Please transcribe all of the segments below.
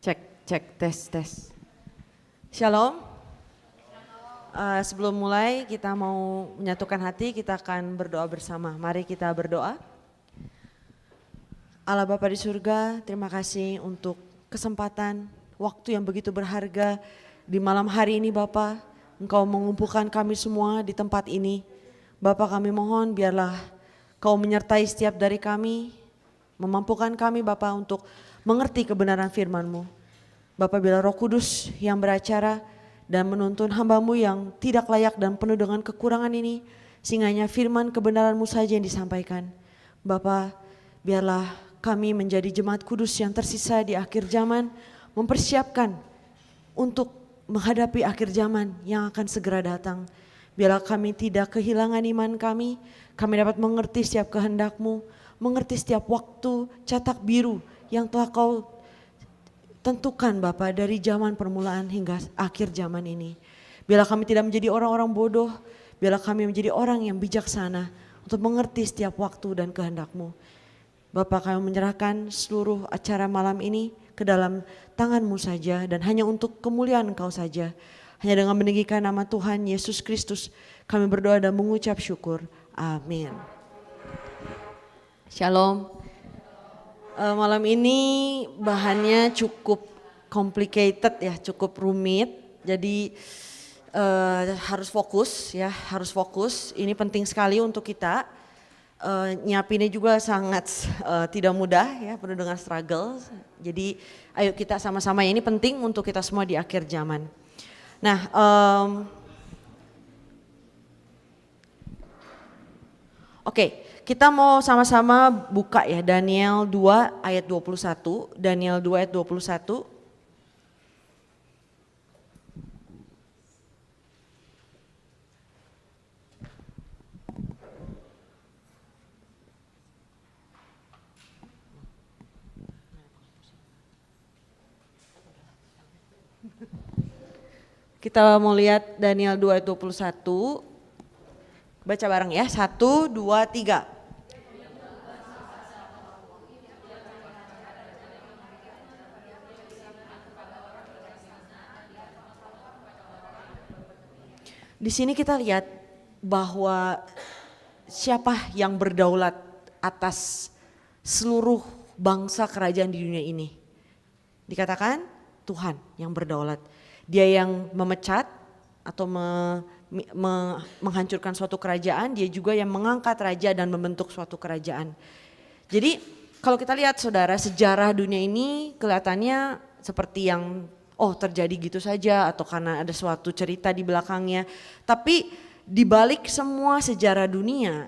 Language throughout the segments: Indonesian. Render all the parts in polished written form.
Cek, tes. Shalom. Sebelum mulai kita mau menyatukan hati, kita akan berdoa bersama. Mari kita berdoa. Allah Bapa di surga, terima kasih untuk kesempatan, waktu yang begitu berharga di malam hari ini Bapa. Engkau mengumpulkan kami semua di tempat ini. Bapa, kami mohon biarlah Kau menyertai setiap dari kami, memampukan kami Bapa untuk mengerti kebenaran firman-Mu. Bapa, bila Roh Kudus yang beracara dan menuntun hamba-Mu yang tidak layak dan penuh dengan kekurangan ini, sehingga hanya firman kebenaran-Mu saja yang disampaikan. Bapa, biarlah kami menjadi jemaat kudus yang tersisa di akhir zaman, mempersiapkan untuk menghadapi akhir zaman yang akan segera datang. Biarlah kami tidak kehilangan iman kami dapat mengerti setiap kehendak-Mu, mengerti setiap waktu cetak biru yang telah Kau tentukan Bapa dari zaman permulaan hingga akhir zaman ini. Biarlah kami tidak menjadi orang-orang bodoh, biarlah kami menjadi orang yang bijaksana untuk mengerti setiap waktu dan kehendak-Mu. Bapa, kami menyerahkan seluruh acara malam ini ke dalam tangan-Mu saja dan hanya untuk kemuliaan Engkau saja. Hanya dengan meninggikan nama Tuhan Yesus Kristus kami berdoa dan mengucap syukur. Amin. Shalom. Malam ini bahannya cukup complicated ya, cukup rumit. Jadi harus fokus ya, harus fokus. Ini penting sekali untuk kita. Nyiapinnya juga sangat tidak mudah ya, penuh dengan struggle. Jadi ayo kita sama-sama, ini penting untuk kita semua di akhir zaman. Nah, oke. Kita mau sama-sama buka ya Daniel 2 ayat 21, Daniel 2 ayat 21. Kita mau lihat Daniel 2 ayat 21. Baca bareng ya, 1, 2, 3. Di sini kita lihat bahwa siapa yang berdaulat atas seluruh bangsa kerajaan di dunia ini. Dikatakan Tuhan yang berdaulat. Dia yang memecat atau menghancurkan suatu kerajaan, dia juga yang mengangkat raja dan membentuk suatu kerajaan. Jadi kalau kita lihat saudara, sejarah dunia ini kelihatannya seperti yang terjadi gitu saja atau karena ada suatu cerita di belakangnya. Tapi di balik semua sejarah dunia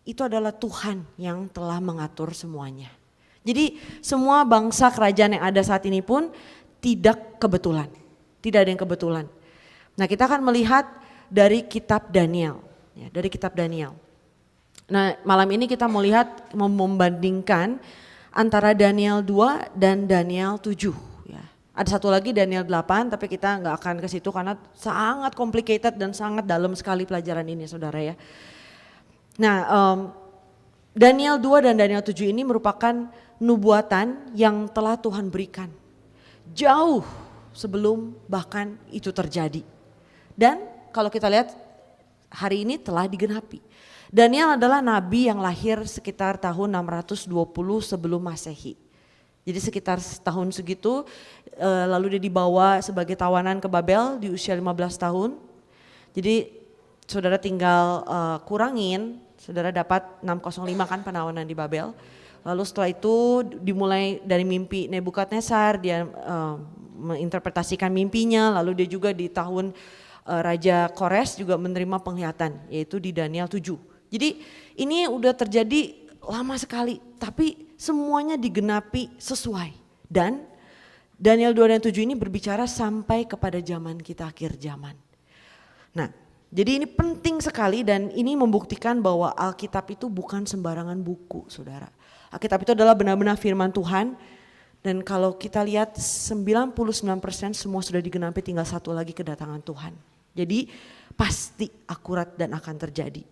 itu adalah Tuhan yang telah mengatur semuanya. Jadi semua bangsa kerajaan yang ada saat ini pun tidak kebetulan. Tidak ada yang kebetulan. Nah, kita akan melihat dari kitab Daniel. Ya, dari kitab Daniel. Nah, malam ini kita mau lihat, membandingkan antara Daniel 2 dan Daniel 7. Ya. Ada satu lagi Daniel 8, tapi kita nggak akan ke situ karena sangat complicated dan sangat dalam sekali pelajaran ini saudara ya. Nah, Daniel 2 dan Daniel 7 ini merupakan nubuatan yang telah Tuhan berikan. Jauh sebelum bahkan itu terjadi. Dan kalau kita lihat hari ini telah digenapi. Daniel adalah nabi yang lahir sekitar tahun 620 sebelum Masehi. Jadi sekitar tahun segitu lalu dia dibawa sebagai tawanan ke Babel di usia 15 tahun. Jadi saudara tinggal kurangin, saudara dapat 605 kan penawanan di Babel. Lalu setelah itu dimulai dari mimpi Nebukadnezar, dia menginterpretasikan mimpinya, lalu dia juga di tahun Raja Kores juga menerima penglihatan, yaitu di Daniel 7. Jadi ini udah terjadi lama sekali, tapi semuanya digenapi sesuai. Dan Daniel 2 dan 7 ini berbicara sampai kepada zaman kita, akhir zaman. Nah, jadi ini penting sekali dan ini membuktikan bahwa Alkitab itu bukan sembarangan buku, saudara. Alkitab itu adalah benar-benar firman Tuhan. Dan kalau kita lihat 99% semua sudah digenapi, tinggal satu lagi kedatangan Tuhan. Jadi pasti akurat dan akan terjadi.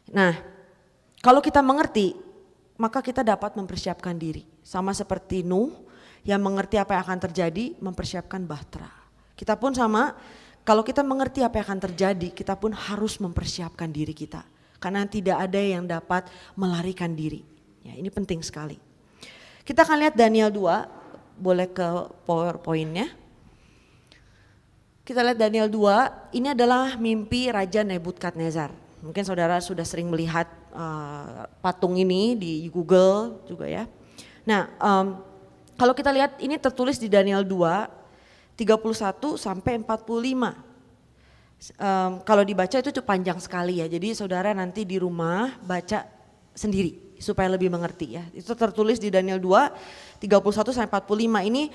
Nah, kalau kita mengerti, maka kita dapat mempersiapkan diri. Sama seperti Nuh yang mengerti apa yang akan terjadi mempersiapkan bahtera. Kita pun sama, kalau kita mengerti apa yang akan terjadi, kita pun harus mempersiapkan diri kita. Karena tidak ada yang dapat melarikan diri. Ya, ini penting sekali. Kita akan lihat Daniel 2, boleh ke PowerPoint-nya. Kita lihat Daniel 2, ini adalah mimpi Raja Nebukadnezar. Mungkin saudara sudah sering melihat patung ini di Google juga ya. Nah, kalau kita lihat ini tertulis di Daniel 2, 31 sampai 45. Kalau dibaca itu panjang sekali ya, jadi saudara nanti di rumah baca sendiri supaya lebih mengerti ya. Itu tertulis di Daniel 2, 31 sampai 45. Ini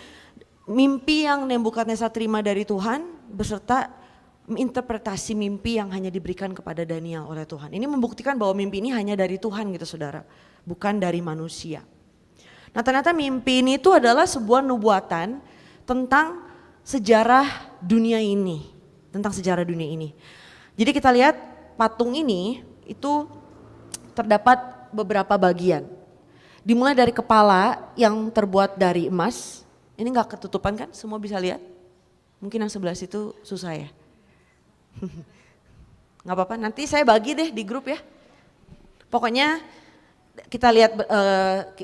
mimpi yang Nebukadnezar terima dari Tuhan beserta interpretasi mimpi yang hanya diberikan kepada Daniel oleh Tuhan. Ini membuktikan bahwa mimpi ini hanya dari Tuhan gitu saudara, bukan dari manusia. Nah ternyata mimpi ini itu adalah sebuah nubuatan tentang sejarah dunia ini. Tentang sejarah dunia ini. Jadi kita lihat patung ini itu terdapat beberapa bagian. Dimulai dari kepala yang terbuat dari emas. Ini gak ketutupan kan? Semua bisa lihat? Mungkin yang sebelah situ susah ya? Gak apa-apa, nanti saya bagi deh di grup ya. Pokoknya kita lihat,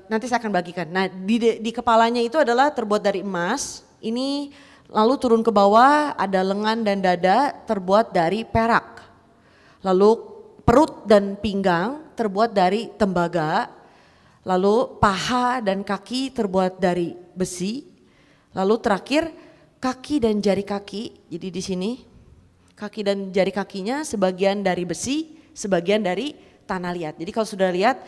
nanti saya akan bagikan. Nah di kepalanya itu adalah terbuat dari emas. Ini lalu turun ke bawah ada lengan dan dada terbuat dari perak. Lalu perut dan pinggang terbuat dari tembaga. Lalu paha dan kaki terbuat dari besi. Lalu terakhir kaki dan jari kaki, jadi di sini kaki dan jari kakinya sebagian dari besi, sebagian dari tanah liat. Jadi kalau sudah lihat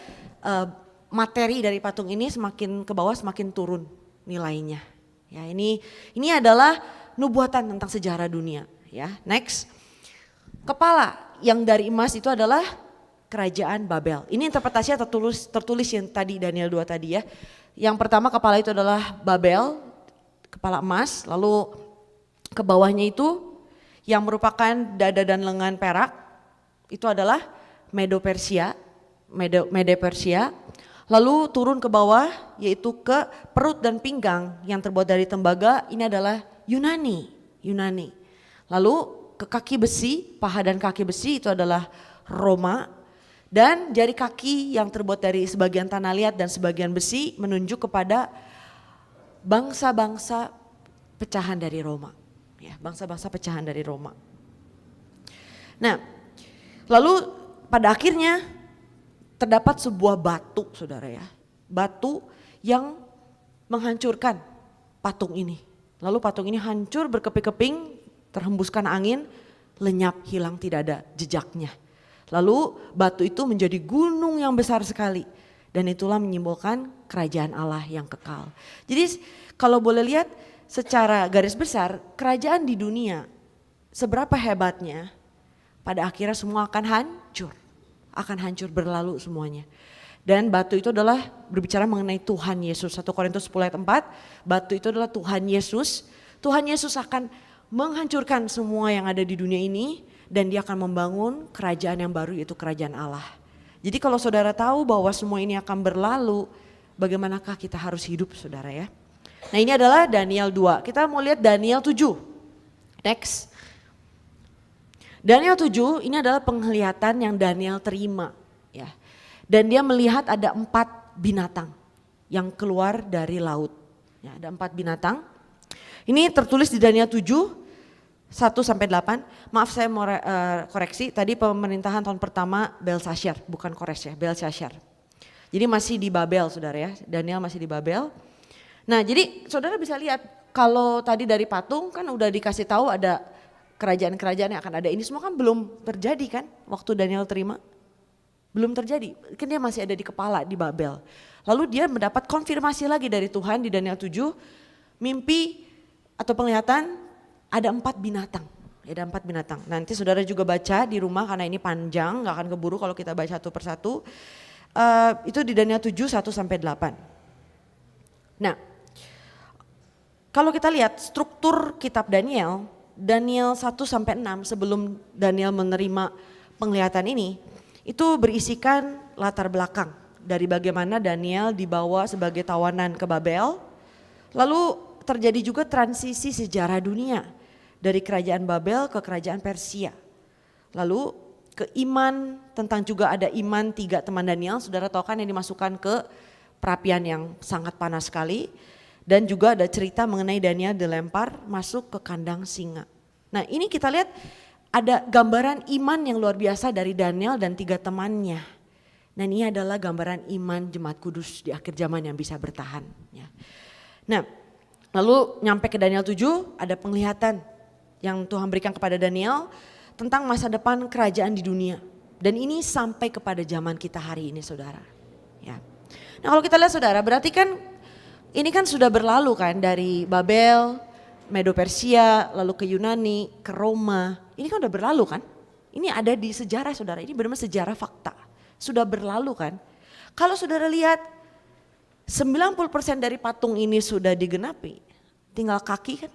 materi dari patung ini semakin ke bawah semakin turun nilainya. Ya ini adalah nubuatan tentang sejarah dunia. Ya next, kepala yang dari emas itu adalah kerajaan Babel. Ini interpretasinya tertulis yang tadi Daniel 2 tadi ya. Yang pertama kepala itu adalah Babel. Kepala emas, lalu ke bawahnya itu yang merupakan dada dan lengan perak, itu adalah Medo-Persia, lalu turun ke bawah yaitu ke perut dan pinggang yang terbuat dari tembaga, ini adalah Yunani. Lalu ke kaki besi, paha dan kaki besi itu adalah Roma, dan jari kaki yang terbuat dari sebagian tanah liat dan sebagian besi menunjuk kepada bangsa-bangsa pecahan dari Roma, ya bangsa-bangsa pecahan dari Roma. Nah, lalu pada akhirnya terdapat sebuah batu, saudara ya, batu yang menghancurkan patung ini. Lalu patung ini hancur berkeping-keping, terhembuskan angin, lenyap, hilang, tidak ada jejaknya. Lalu batu itu menjadi gunung yang besar sekali. Dan itulah menyimbolkan kerajaan Allah yang kekal. Jadi kalau boleh lihat secara garis besar kerajaan di dunia seberapa hebatnya pada akhirnya semua akan hancur berlalu semuanya. Dan batu itu adalah berbicara mengenai Tuhan Yesus. 1 Korintus 10 ayat 4, batu itu adalah Tuhan Yesus. Tuhan Yesus akan menghancurkan semua yang ada di dunia ini dan dia akan membangun kerajaan yang baru yaitu kerajaan Allah. Jadi kalau saudara tahu bahwa semua ini akan berlalu, bagaimanakah kita harus hidup saudara ya. Nah ini adalah Daniel 2, kita mau lihat Daniel 7. Next. Daniel 7 ini adalah penglihatan yang Daniel terima ya. Dan dia melihat ada 4 binatang yang keluar dari laut. Ya, ada 4 binatang. Ini tertulis di Daniel 7. 1-8, maaf saya mau koreksi, tadi pemerintahan tahun pertama Belshazzar, bukan Kores ya, Belshazzar. Jadi masih di Babel saudara ya, Daniel masih di Babel. Nah jadi saudara bisa lihat kalau tadi dari patung kan udah dikasih tahu ada kerajaan-kerajaan yang akan ada, ini semua kan belum terjadi kan waktu Daniel terima. Belum terjadi, kan dia masih ada di kepala di Babel. Lalu dia mendapat konfirmasi lagi dari Tuhan di Daniel 7, mimpi atau penglihatan ada 4 binatang. Ada 4 binatang. Nanti saudara juga baca di rumah karena ini panjang, gak akan keburu kalau kita baca satu persatu. Itu di Daniel 7, 1-8. Nah, kalau kita lihat struktur kitab Daniel 1-6 sebelum Daniel menerima penglihatan ini, itu berisikan latar belakang dari bagaimana Daniel dibawa sebagai tawanan ke Babel. Lalu terjadi juga transisi sejarah dunia dari kerajaan Babel ke kerajaan Persia. Lalu ke iman, tentang juga ada iman 3 teman Daniel, saudara tahu kan, yang dimasukkan ke perapian yang sangat panas sekali. Dan juga ada cerita mengenai Daniel dilempar masuk ke kandang singa. Nah ini kita lihat ada gambaran iman yang luar biasa dari Daniel dan 3 temannya. Dan ini adalah gambaran iman jemaat kudus di akhir zaman yang bisa bertahan. Ya. Nah lalu nyampe ke Daniel 7 ada penglihatan yang Tuhan berikan kepada Daniel tentang masa depan kerajaan di dunia. Dan ini sampai kepada zaman kita hari ini saudara. Ya. Nah kalau kita lihat saudara, berarti kan ini kan sudah berlalu kan dari Babel, Medo Persia, lalu ke Yunani, ke Roma. Ini kan udah berlalu kan? Ini ada di sejarah saudara, ini benar-benar sejarah fakta. Sudah berlalu kan? Kalau saudara lihat 90% dari patung ini sudah digenapi, tinggal kaki kan?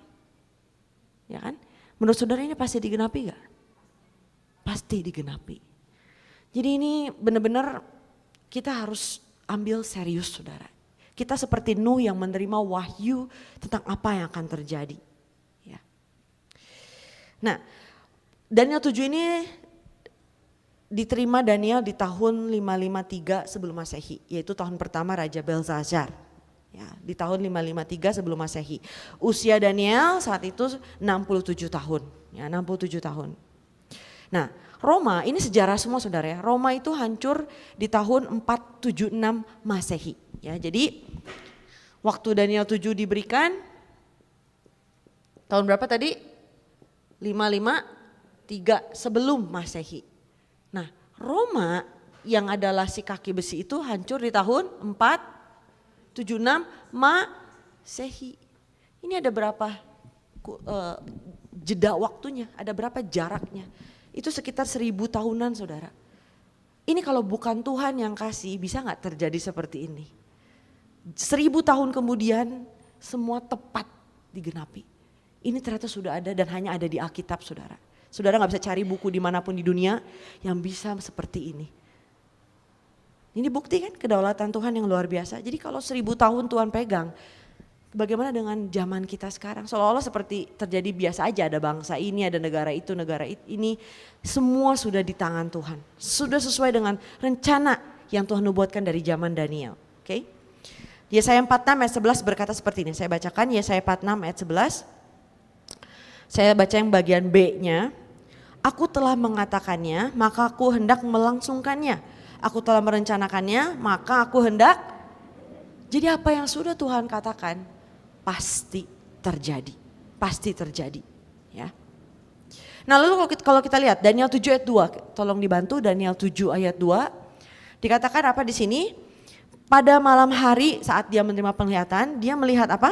Ya kan? Menurut saudara ini pasti digenapi gak? Pasti digenapi. Jadi ini benar-benar kita harus ambil serius saudara. Kita seperti Nuh yang menerima wahyu tentang apa yang akan terjadi. Ya. Nah Daniel 7 ini diterima Daniel di tahun 553 sebelum Masehi. Yaitu tahun pertama Raja Belshazzar. Ya, di tahun 553 sebelum Masehi. Usia Daniel saat itu 67 tahun. Ya, 67 tahun. Nah Roma ini sejarah semua saudara ya. Roma itu hancur di tahun 476 Masehi. Ya, jadi waktu Daniel 7 diberikan tahun berapa tadi? 553 sebelum Masehi. Nah Roma yang adalah si kaki besi itu hancur di tahun 476 Masehi. Ini ada berapa jeda waktunya, ada berapa jaraknya? Itu sekitar 1000 tahunan saudara. Ini kalau bukan Tuhan yang kasih bisa gak terjadi seperti ini? 1000 tahun kemudian semua tepat digenapi. Ini ternyata sudah ada dan hanya ada di Alkitab saudara. Saudara gak bisa cari buku dimanapun di dunia yang bisa seperti ini. Ini bukti kan kedaulatan Tuhan yang luar biasa. Jadi kalau 1000 tahun Tuhan pegang, bagaimana dengan zaman kita sekarang? Seolah-olah seperti terjadi biasa aja, ada bangsa ini, ada negara itu, negara ini. Semua sudah di tangan Tuhan. Sudah sesuai dengan rencana yang Tuhan nubuatkan dari zaman Daniel. Oke? Yesaya 46 ayat 11 berkata seperti ini. Saya bacakan Yesaya 46 ayat 11. Saya baca yang bagian B-nya. Aku telah mengatakannya, maka aku hendak melangsungkannya. Aku telah merencanakannya, maka aku hendak. Jadi apa yang sudah Tuhan katakan pasti terjadi. Pasti terjadi. Ya. Nah lalu kalau kita lihat Daniel 7 ayat 2. Tolong dibantu Daniel 7 ayat 2. Dikatakan apa di sini? Pada malam hari saat dia menerima penglihatan, dia melihat apa?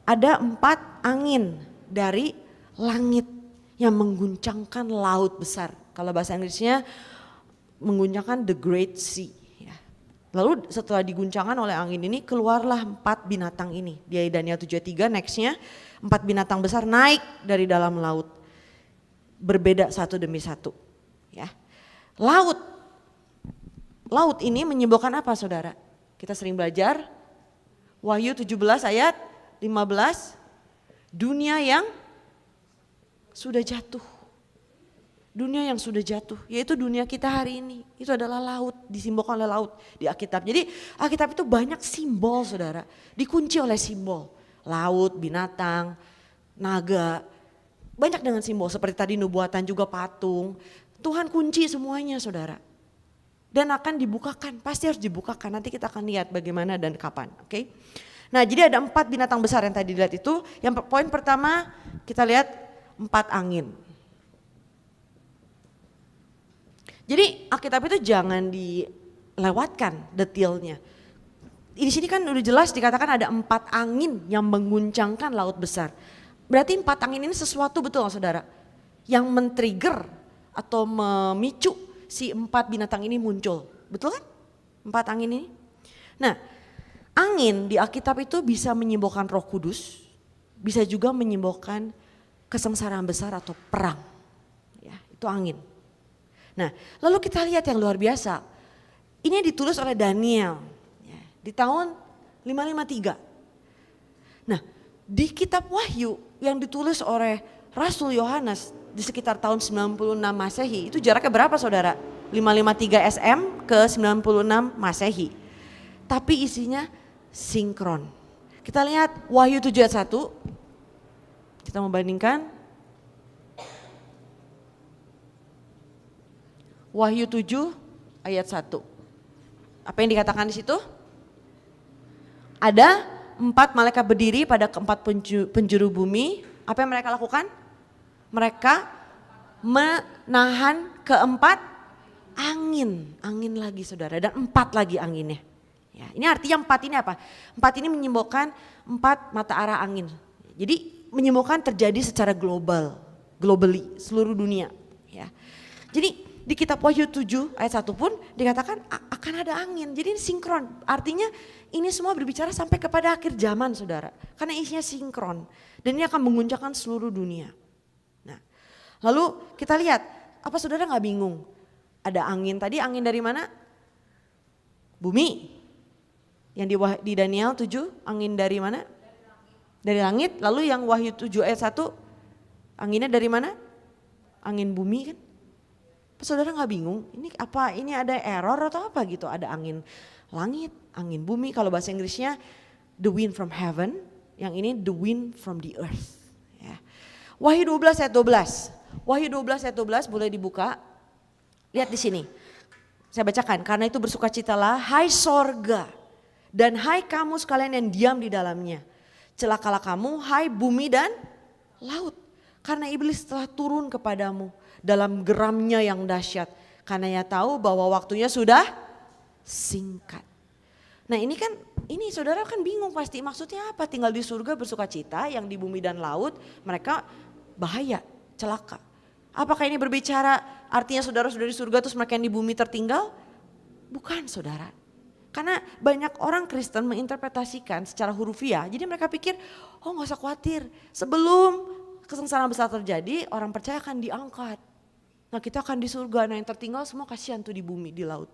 Ada 4 angin dari langit yang mengguncangkan laut besar. Kalau bahasa Inggrisnya mengguncangkan the great sea. Ya. Lalu setelah diguncangkan oleh angin ini keluarlah 4 binatang ini. Dia Daniel 7:3 nextnya 4 binatang besar naik dari dalam laut. Berbeda satu demi satu. Ya. Laut ini menyimbolkan apa saudara? Kita sering belajar Wahyu 17 ayat 15. Dunia yang sudah jatuh. Dunia yang sudah jatuh, yaitu dunia kita hari ini. Itu adalah laut, disimbolkan oleh laut di Alkitab. Jadi Alkitab itu banyak simbol saudara, dikunci oleh simbol. Laut, binatang, naga, banyak dengan simbol. Seperti tadi nubuatan juga patung. Tuhan kunci semuanya saudara. Dan akan dibukakan, pasti harus dibukakan. Nanti kita akan lihat bagaimana dan kapan. Oke? Nah jadi ada 4 binatang besar yang tadi dilihat itu. Yang poin pertama kita lihat 4 angin. Jadi Alkitab itu jangan dilewatkan detailnya. Di sini kan udah jelas dikatakan ada 4 angin yang mengguncangkan laut besar. Berarti 4 angin ini sesuatu betul saudara? Yang men-trigger atau memicu si 4 binatang ini muncul. Betul kan? 4 angin ini. Nah angin di Alkitab itu bisa menyimbolkan Roh Kudus. Bisa juga menyimbolkan kesengsaraan besar atau perang. Ya, itu angin. Nah lalu kita lihat yang luar biasa. Ini ditulis oleh Daniel ya, di tahun 553. Nah, di kitab Wahyu yang ditulis oleh Rasul Yohanes di sekitar tahun 96 Masehi, itu jaraknya berapa saudara? 553 SM ke 96 Masehi. Tapi isinya sinkron. Kita lihat Wahyu 7 ayat 1. Kita membandingkan. Wahyu 7 ayat 1. Apa yang dikatakan di situ? Ada 4 malaikat berdiri pada keempat penjuru bumi. Apa yang mereka lakukan? Mereka menahan keempat angin lagi saudara, dan 4 lagi anginnya. Ya, ini artinya 4 ini apa? 4 ini menyimbolkan 4 mata arah angin. Jadi menyimbolkan terjadi secara globally, seluruh dunia. Ya. Jadi di kitab Wahyu 7 ayat 1 pun dikatakan akan ada angin. Jadi ini sinkron, artinya ini semua berbicara sampai kepada akhir zaman saudara. Karena isinya sinkron dan ini akan mengguncangkan seluruh dunia. Nah, lalu kita lihat, apa saudara gak bingung? Ada angin, tadi angin dari mana? Bumi. Yang di Daniel 7 angin dari mana? Dari langit. Lalu yang Wahyu 7 ayat 1 anginnya dari mana? Angin bumi kan? Saudara gak bingung? Ini apa? Ini ada error atau apa gitu? Ada angin langit, angin bumi. Kalau bahasa Inggrisnya the wind from heaven. Yang ini the wind from the earth. Ya. Wahyu 12 ayat 12. Wahyu 12 ayat 12 boleh dibuka. Lihat di sini. Saya bacakan. Karena itu bersukacitalah hai sorga dan hai kamu sekalian yang diam di dalamnya. Celakalah kamu hai bumi dan laut. Karena iblis telah turun kepadamu dalam geramnya yang dahsyat. Karena ia tahu bahwa waktunya sudah singkat. Nah ini kan, ini saudara kan bingung pasti maksudnya apa? Tinggal di surga bersukacita, yang di bumi dan laut mereka bahaya, celaka. Apakah ini berbicara artinya saudara sudah di surga terus mereka yang di bumi tertinggal? Bukan saudara. Karena banyak orang Kristen menginterpretasikan secara hurufiah, jadi mereka pikir oh gak usah khawatir, sebelum kesengsaraan besar terjadi orang percaya akan diangkat. Nah kita akan di surga, nah yang tertinggal semua kasihan tuh di bumi, di laut.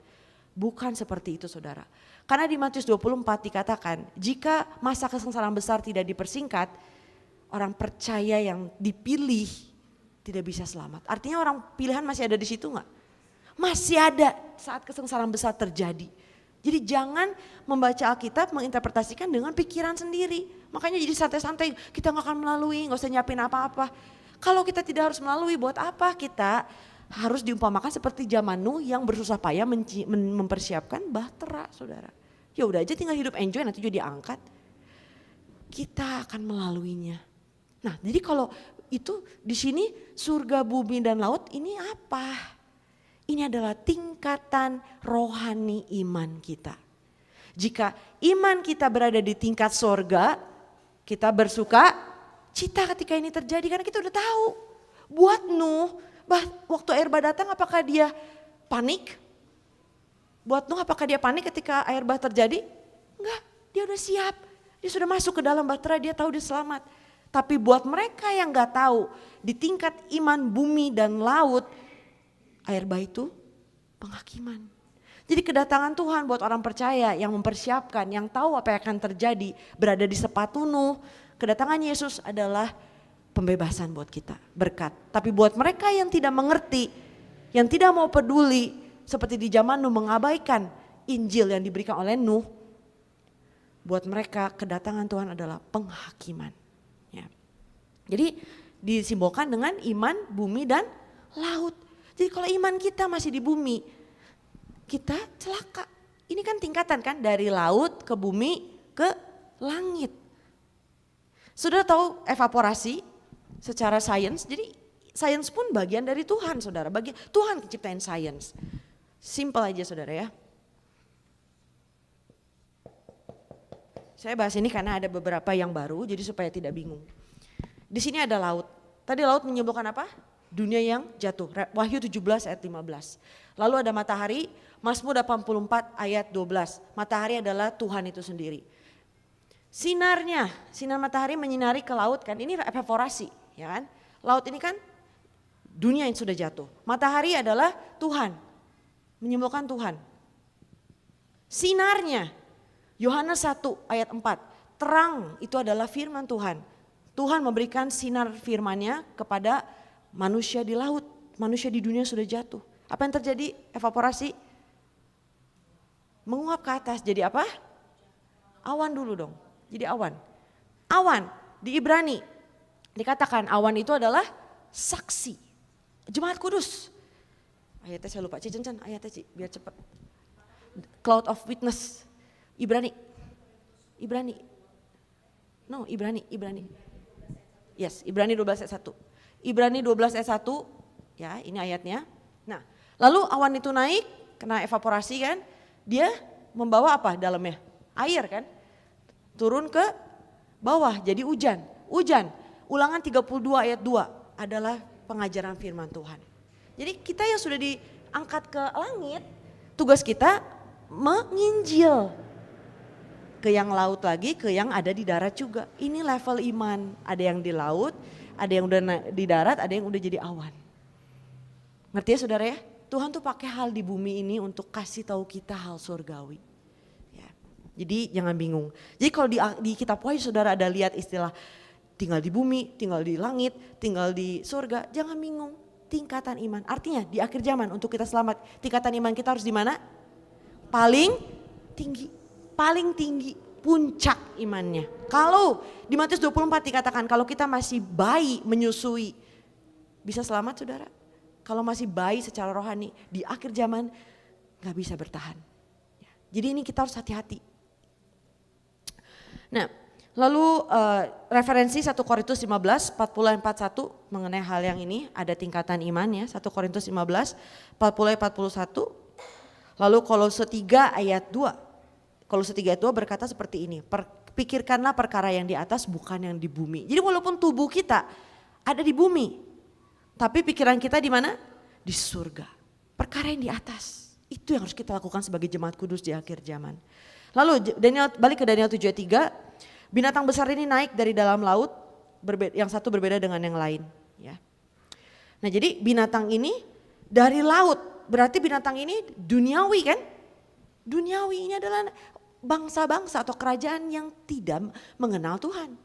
Bukan seperti itu saudara. Karena di Matius 24 dikatakan jika masa kesengsaraan besar tidak dipersingkat, orang percaya yang dipilih tidak bisa selamat. Artinya orang pilihan masih ada di situ gak? Masih ada saat kesengsaraan besar terjadi. Jadi jangan membaca Alkitab menginterpretasikan dengan pikiran sendiri. Makanya jadi santai-santai, kita gak akan melalui, gak usah nyiapin apa-apa. Kalau kita tidak harus melalui, buat apa kita harus diumpamakan seperti zaman Nuh yang bersusah payah mempersiapkan bahtera saudara. Ya udah aja tinggal hidup enjoy, nanti juga diangkat. Kita akan melaluinya. Nah jadi kalau itu di sini surga, bumi dan laut ini apa? Ini adalah tingkatan rohani iman kita. Jika iman kita berada di tingkat sorga, kita bersuka cita ketika ini terjadi karena kita udah tahu. Buat Nuh, waktu air bah datang apakah dia panik? Buat Nuh apakah dia panik ketika air bah terjadi? Enggak, dia udah siap. Dia sudah masuk ke dalam bahtera, dia tahu dia selamat. Tapi buat mereka yang gak tahu, di tingkat iman bumi dan laut, air bah itu penghakiman. Jadi kedatangan Tuhan buat orang percaya yang mempersiapkan, yang tahu apa yang akan terjadi, berada di sepatu Nuh. Kedatangan Yesus adalah pembebasan buat kita, berkat. Tapi buat mereka yang tidak mengerti, yang tidak mau peduli, seperti di zaman Nuh mengabaikan Injil yang diberikan oleh Nuh, buat mereka kedatangan Tuhan adalah penghakiman. Ya. Jadi disimbolkan dengan iman bumi dan laut. Jadi kalau iman kita masih di bumi, kita celaka. Ini kan tingkatan kan dari laut ke bumi ke langit. Sudah tahu evaporasi secara sains, jadi sains pun bagian dari Tuhan saudara. Tuhan ciptain sains. Simple aja saudara ya. Saya bahas ini karena ada beberapa yang baru jadi supaya tidak bingung. Di sini ada laut. Tadi laut menyebutkan apa? Dunia yang jatuh. Wahyu 17 ayat 15. Lalu ada matahari, Mazmur 84 ayat 12. Matahari adalah Tuhan itu sendiri. Sinarnya, sinar matahari menyinari ke laut kan, ini evaporasi ya kan. Laut ini kan dunia yang sudah jatuh. Matahari adalah Tuhan, menyembolkan Tuhan. Sinarnya, Yohanes 1 ayat 4. terang itu adalah firman Tuhan. Tuhan memberikan sinar firman-Nya kepada manusia di laut. Manusia di dunia sudah jatuh. Apa yang terjadi? Evaporasi. Menguap ke atas. Jadi apa? Awan dulu dong. Jadi awan. Awan di Ibrani dikatakan awan itu adalah saksi. Jemaat kudus. Ayatnya saya lupa. Cincin ayatnya Ci, biar cepat. Cloud of witness. Ibrani. No, Ibrani. Yes, Ibrani 12 ayat 1. Ibrani 12 ayat 1, ya ini ayatnya. Nah, lalu awan itu naik, kena evaporasi kan, dia membawa apa dalamnya? Air kan, turun ke bawah jadi hujan. Ulangan 32 ayat 2 adalah pengajaran firman Tuhan. Jadi kita yang sudah diangkat ke langit, tugas kita menginjil. Ke yang laut lagi, ke yang ada di darat juga. Ini level iman, ada yang di laut, ada yang udah di darat, ada yang udah jadi awan. Ngerti ya saudara ya? Tuhan tuh pakai hal di bumi ini untuk kasih tahu kita hal surgawi. Ya. Jadi jangan bingung. Jadi kalau di kitab Wahyu saudara ada lihat istilah tinggal di bumi, tinggal di langit, tinggal di surga, jangan bingung. Tingkatan iman, artinya di akhir zaman untuk kita selamat, tingkatan iman kita harus di mana? Paling tinggi, puncak imannya. Kalau di Matius 24 dikatakan kalau kita masih bayi menyusui, bisa selamat saudara. Kalau masih bayi secara rohani di akhir zaman gak bisa bertahan. Jadi ini kita harus hati-hati. Nah lalu referensi 1 Korintus 15, 40-41 mengenai hal yang ini ada tingkatan iman ya. 1 Korintus 15, 40-41. Lalu Kolose 3 ayat 2. Kolose 3 ayat 2 berkata seperti ini, pikirkanlah perkara yang di atas bukan yang di bumi. Jadi walaupun tubuh kita ada di bumi, tapi pikiran kita di mana? Di surga. Perkara yang di atas, itu yang harus kita lakukan sebagai jemaat kudus di akhir zaman. Lalu balik ke Daniel 7 ayat 3, binatang besar ini naik dari dalam laut, yang satu berbeda dengan yang lain. Ya. Nah jadi binatang ini dari laut, berarti binatang ini duniawi kan? Duniawi ini adalah bangsa-bangsa atau kerajaan yang tidak mengenal Tuhan.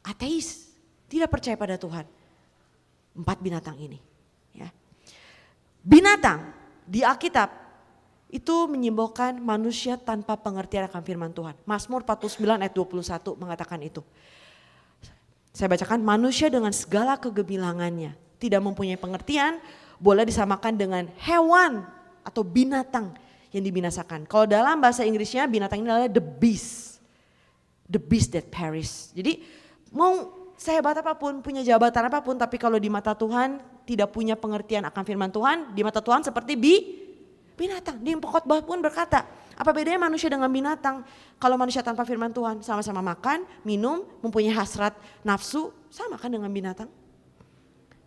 Ateis, tidak percaya pada Tuhan. 4 binatang ini. Ya. Binatang di Alkitab itu menyimbolkan manusia tanpa pengertian akan firman Tuhan. Mazmur 49 ayat 21 mengatakan itu. Saya bacakan, manusia dengan segala kegemilangannya tidak mempunyai pengertian, boleh disamakan dengan hewan atau binatang yang dibinasakan. Kalau dalam bahasa Inggrisnya binatang ini adalah the beast that perish. Jadi mau sehebat apapun, punya jabatan apapun, tapi kalau di mata Tuhan tidak punya pengertian akan firman Tuhan, di mata Tuhan seperti binatang. Di Pengkhotbah pun berkata, apa bedanya manusia dengan binatang? Kalau manusia tanpa firman Tuhan sama-sama makan, minum, mempunyai hasrat nafsu, sama kan dengan binatang.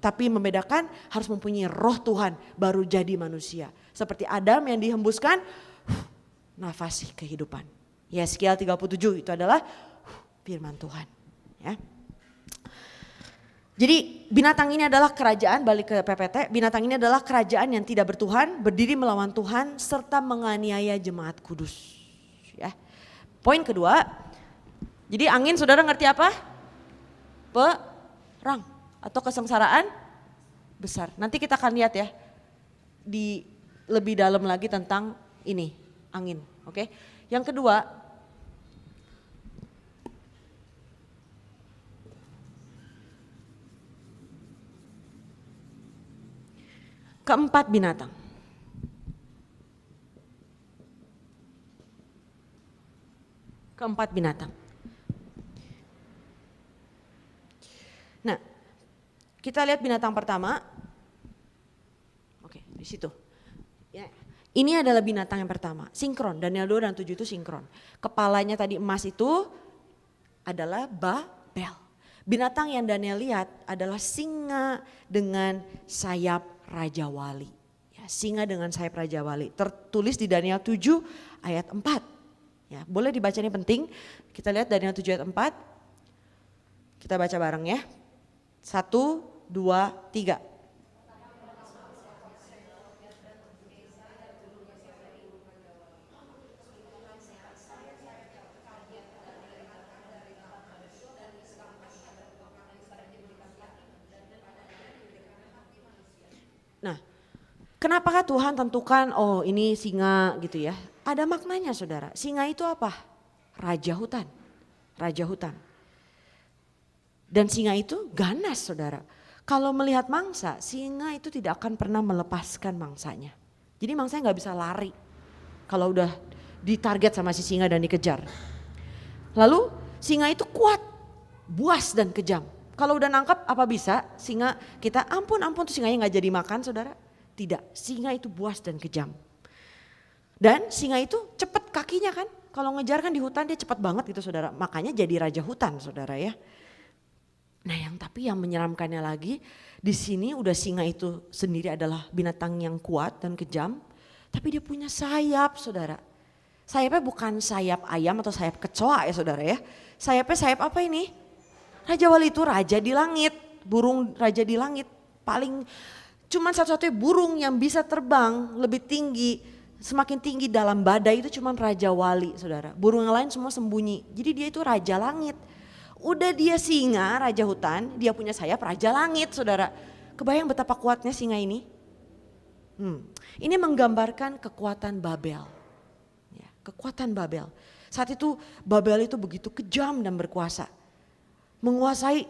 Tapi membedakan harus mempunyai roh Tuhan baru jadi manusia. Seperti Adam yang dihembuskan nafas kehidupan. Yeskiel 37 itu adalah firman Tuhan. Ya. Jadi binatang ini adalah kerajaan, balik ke PPT, binatang ini adalah kerajaan yang tidak bertuhan, berdiri melawan Tuhan serta menganiaya jemaat kudus. Ya. Poin kedua, jadi angin saudara ngerti apa? Perang atau kesengsaraan besar. Nanti kita akan lihat ya di lebih dalam lagi tentang ini, angin. Oke. Yang kedua, keempat binatang. Keempat binatang. Nah, kita lihat binatang pertama. Oke, di situ. Ya. Ini adalah binatang yang pertama, sinkron. Daniel 2 dan 7 itu sinkron. Kepalanya tadi emas itu adalah Babel. Binatang yang Daniel lihat adalah singa dengan sayap Raja Wali. Ya, singa dengan sayap Raja Wali. Tertulis di Daniel 7 ayat 4. Ya, boleh dibaca, ini penting. Kita lihat Daniel 7 ayat 4. Kita baca bareng ya. 1, 2, 3. Nah, kenapakah Tuhan tentukan oh ini singa gitu ya? Ada maknanya saudara. Singa itu apa? Raja hutan. Raja hutan. Dan singa itu ganas saudara. Kalau melihat mangsa, singa itu tidak akan pernah melepaskan mangsanya. Jadi mangsanya nggak bisa lari kalau udah ditarget sama si singa dan dikejar. Lalu singa itu kuat, buas dan kejam. Kalau udah nangkap apa bisa singa kita ampun tuh singanya nggak jadi makan saudara. Tidak, singa itu buas dan kejam. Dan singa itu cepat kakinya kan. Kalau ngejar kan di hutan dia cepat banget gitu saudara. Makanya jadi raja hutan saudara ya. Nah tapi yang menyeramkannya lagi di sini udah singa itu sendiri adalah binatang yang kuat dan kejam. Tapi dia punya sayap saudara. Sayapnya bukan sayap ayam atau sayap kecoa ya saudara ya. Sayapnya sayap apa ini? Raja Wali itu raja di langit. Burung raja di langit. Paling cuman satu-satunya burung yang bisa terbang lebih tinggi. Semakin tinggi dalam badai itu cuman Raja Wali saudara. Burung yang lain semua sembunyi. Jadi dia itu raja langit. Udah dia singa, raja hutan, dia punya sayap raja langit saudara. Kebayang betapa kuatnya singa ini? Ini menggambarkan kekuatan Babel. Ya, kekuatan Babel. Saat itu Babel itu begitu kejam dan berkuasa. Menguasai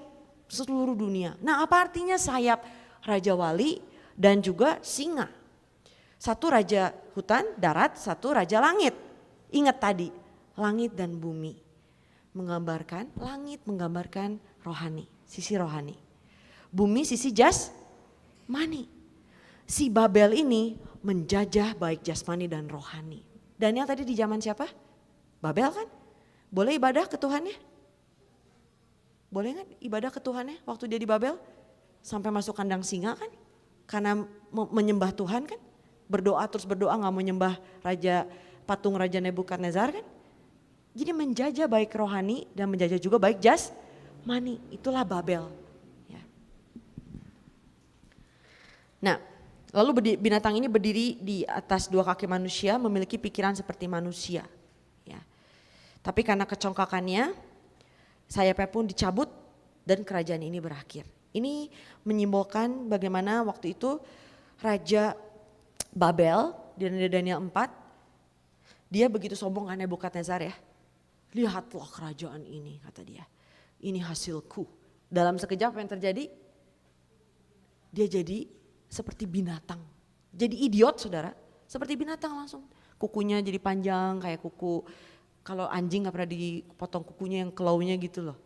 seluruh dunia. Nah apa artinya sayap Raja Wali dan juga singa? Satu raja hutan, darat, satu raja langit. Ingat tadi, langit dan bumi. Langit menggambarkan rohani, sisi rohani. Bumi sisi jasmani. Si Babel ini menjajah baik jasmani dan rohani. Daniel tadi di zaman siapa? Babel kan? Boleh ibadah ke Tuhannya? Boleh kan ibadah ke Tuhannya waktu dia di Babel? Sampai masuk kandang singa kan? Karena menyembah Tuhan kan? Berdoa terus berdoa gak mau nyembah patung Raja Nebukadnezar kan? Jadi menjajah baik rohani dan menjajah juga baik jasmani. Itulah Babel. Ya. Nah, lalu binatang ini berdiri di atas dua kaki manusia, memiliki pikiran seperti manusia. Ya. Tapi karena kecongkakannya, sayapnya pun dicabut dan kerajaan ini berakhir. Ini menyimbolkan bagaimana waktu itu Raja Babel di Daniel 4, dia begitu sombong kan Nebukadnezar ya. Lihatlah kerajaan ini kata dia, ini hasilku. Dalam sekejap apa yang terjadi? Dia jadi seperti binatang, jadi idiot saudara, seperti binatang langsung. Kukunya jadi panjang kayak kuku, kalau anjing gak pernah dipotong kukunya yang klaunya gitu loh.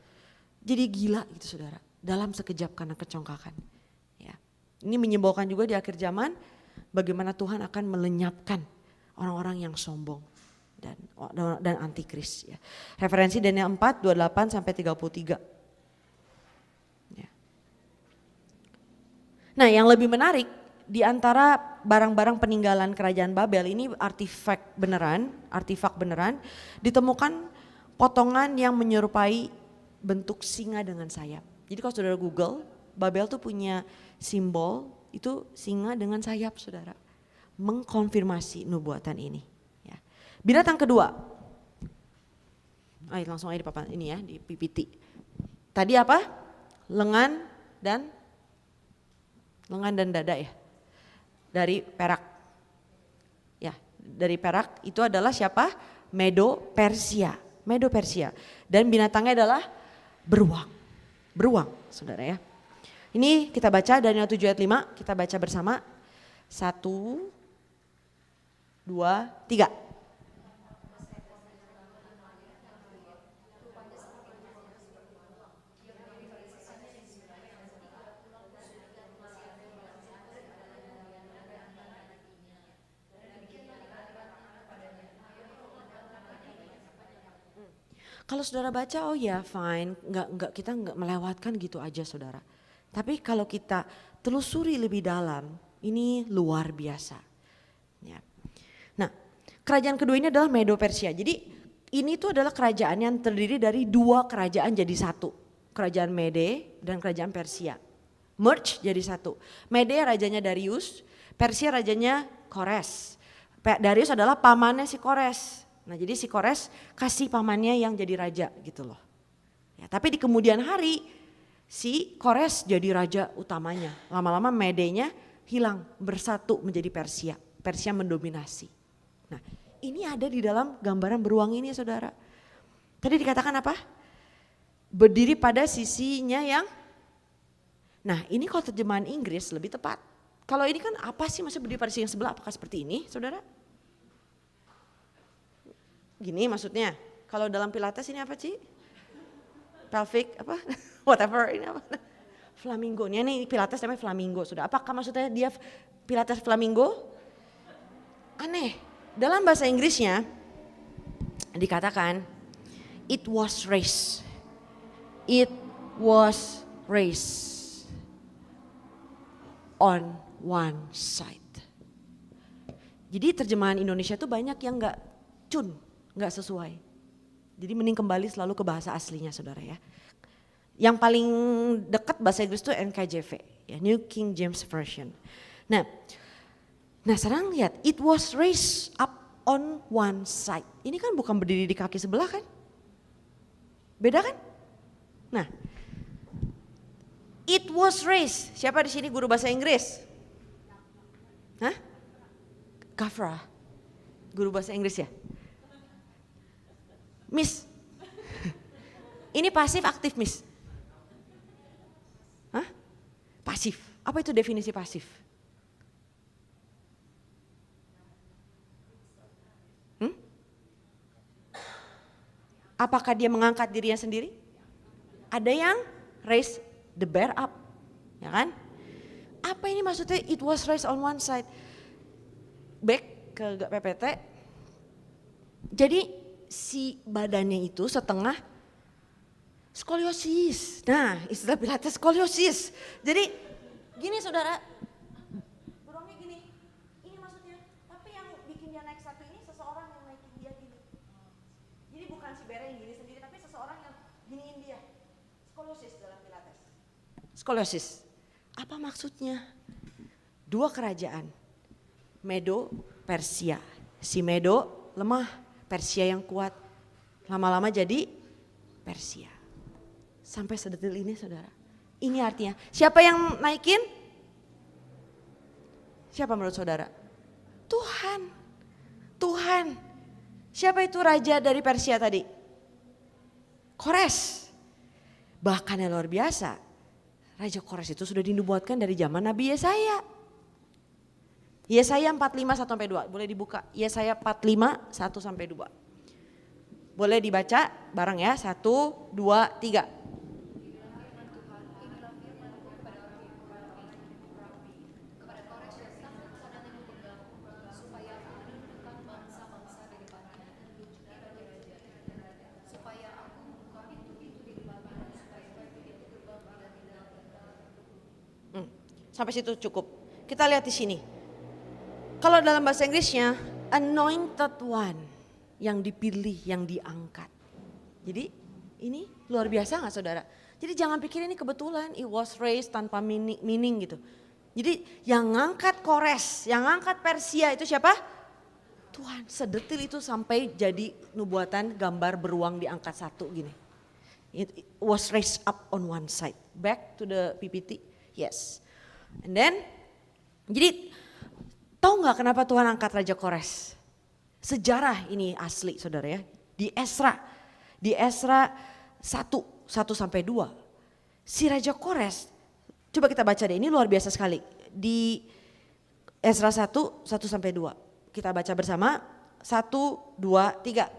Jadi gila gitu saudara, dalam sekejap karena kecongkakan. Ya. Ini menyimbolkan juga di akhir zaman bagaimana Tuhan akan melenyapkan orang-orang yang sombong dan antikris ya. Referensi Daniel 4 28 sampai 33. Ya. Nah, yang lebih menarik di antara barang-barang peninggalan kerajaan Babel ini artefak beneran ditemukan potongan yang menyerupai bentuk singa dengan sayap. Jadi kalau saudara Google, Babel tuh punya simbol itu singa dengan sayap saudara. Mengkonfirmasi nubuatan ini. Binatang kedua, ayo langsung aja di papan ini ya, di PPT. Tadi apa? Lengan dan dada ya, dari perak. Ya, dari perak itu adalah siapa? Medo Persia. Dan binatangnya adalah beruang, saudara ya. Ini kita baca Daniel 7 ayat 5, kita baca bersama. 1, 2, 3. Kalau saudara baca, oh ya fine, kita nggak melewatkan gitu aja saudara. Tapi kalau kita telusuri lebih dalam, ini luar biasa. Ya. Nah, kerajaan kedua ini adalah Medo Persia. Jadi ini tuh adalah kerajaan yang terdiri dari dua kerajaan jadi satu. Kerajaan Mede dan kerajaan Persia. Merge jadi satu. Mede rajanya Darius, Persia rajanya Kores. Darius adalah pamannya si Kores. Nah jadi si Kores kasih pamannya yang jadi raja gitu loh. Ya, tapi di kemudian hari si Kores jadi raja utamanya. Lama-lama Medenya hilang, bersatu menjadi Persia. Persia mendominasi. Nah, ini ada di dalam gambaran beruang ini, saudara. Tadi dikatakan apa? Berdiri pada sisinya yang, nah ini kalau terjemahan Inggris lebih tepat. Kalau ini kan apa sih maksudnya berdiri pada sisi yang sebelah, apakah seperti ini, saudara? Gini maksudnya. Kalau dalam Pilates ini apa, Ci? Pelvic apa? Whatever ini apa? Flamingo. Ini Pilates namanya flamingo, sudah. Apakah maksudnya dia Pilates flamingo? Aneh. Dalam bahasa Inggrisnya dikatakan it was raised. It was raised on one side. Jadi terjemahan Indonesia tuh banyak yang nggak sesuai. Jadi mending kembali selalu ke bahasa aslinya, saudara ya. Yang paling dekat bahasa Inggris itu NKJV, ya, New King James Version. Nah sekarang lihat, it was raised up on one side. Ini kan bukan berdiri di kaki sebelah kan? Beda kan? Nah, it was raised. Siapa di sini guru bahasa Inggris? Hah? Kafra, guru bahasa Inggris ya? Miss, ini pasif aktif Miss? Hah? Pasif, apa itu definisi pasif? Apakah dia mengangkat dirinya sendiri? Ada yang raise the bear up, ya kan? Apa ini maksudnya it was raised on one side? Back ke PPT, jadi si badannya itu setengah skoliosis. Nah, istilah Pilates skoliosis. Jadi gini saudara, burungnya gini. Ini maksudnya, tapi yang bikin dia naik satu ini seseorang yang naikin dia gini. Jadi bukan si Bere yang gini sendiri, tapi seseorang yang giniin dia. Skoliosis dalam Pilates. Skoliosis. Apa maksudnya? Dua kerajaan. Medo, Persia. Si Medo lemah. Persia yang kuat, lama-lama jadi Persia. Sampai sedetil ini saudara. Ini artinya, siapa yang naikin? Siapa menurut saudara? Tuhan. Tuhan. Siapa itu raja dari Persia tadi? Kores. Bahkan yang luar biasa, Raja Kores itu sudah dinubuatkan dari zaman Nabi Yesaya. Yesaya 45 1-2, boleh dibuka. Yesaya 45 1-2. Boleh dibaca bareng ya, 1, 2, 3. Sampai situ cukup. Kita lihat di sini. Kalau dalam bahasa Inggrisnya, anointed one, yang dipilih, yang diangkat. Jadi ini luar biasa gak saudara? Jadi jangan pikir ini kebetulan, it was raised tanpa meaning gitu. Jadi yang ngangkat Kores, yang ngangkat Persia itu siapa? Tuhan, sedetil itu sampai jadi nubuatan gambar beruang diangkat satu gini. It was raised up on one side. Back to the PPT, yes. And then, jadi tahu nggak kenapa Tuhan angkat Raja Kores? Sejarah ini asli saudara ya. Di Esra 1-2. Si Raja Kores, coba kita baca deh, ini luar biasa sekali. Di Esra 1-2. Kita baca bersama, 1, 2, 3.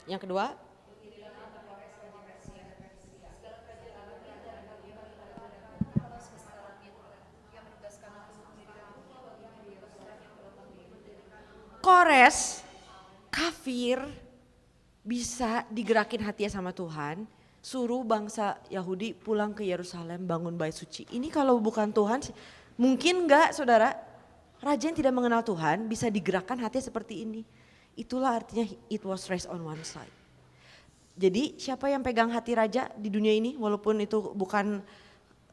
Yang kedua, Kores, kafir, bisa digerakin hatinya sama Tuhan, suruh bangsa Yahudi pulang ke Yerusalem bangun bait suci. Ini kalau bukan Tuhan, mungkin enggak saudara, raja yang tidak mengenal Tuhan bisa digerakkan hatinya seperti ini. Itulah artinya it was raised on one side. Jadi siapa yang pegang hati raja di dunia ini walaupun itu bukan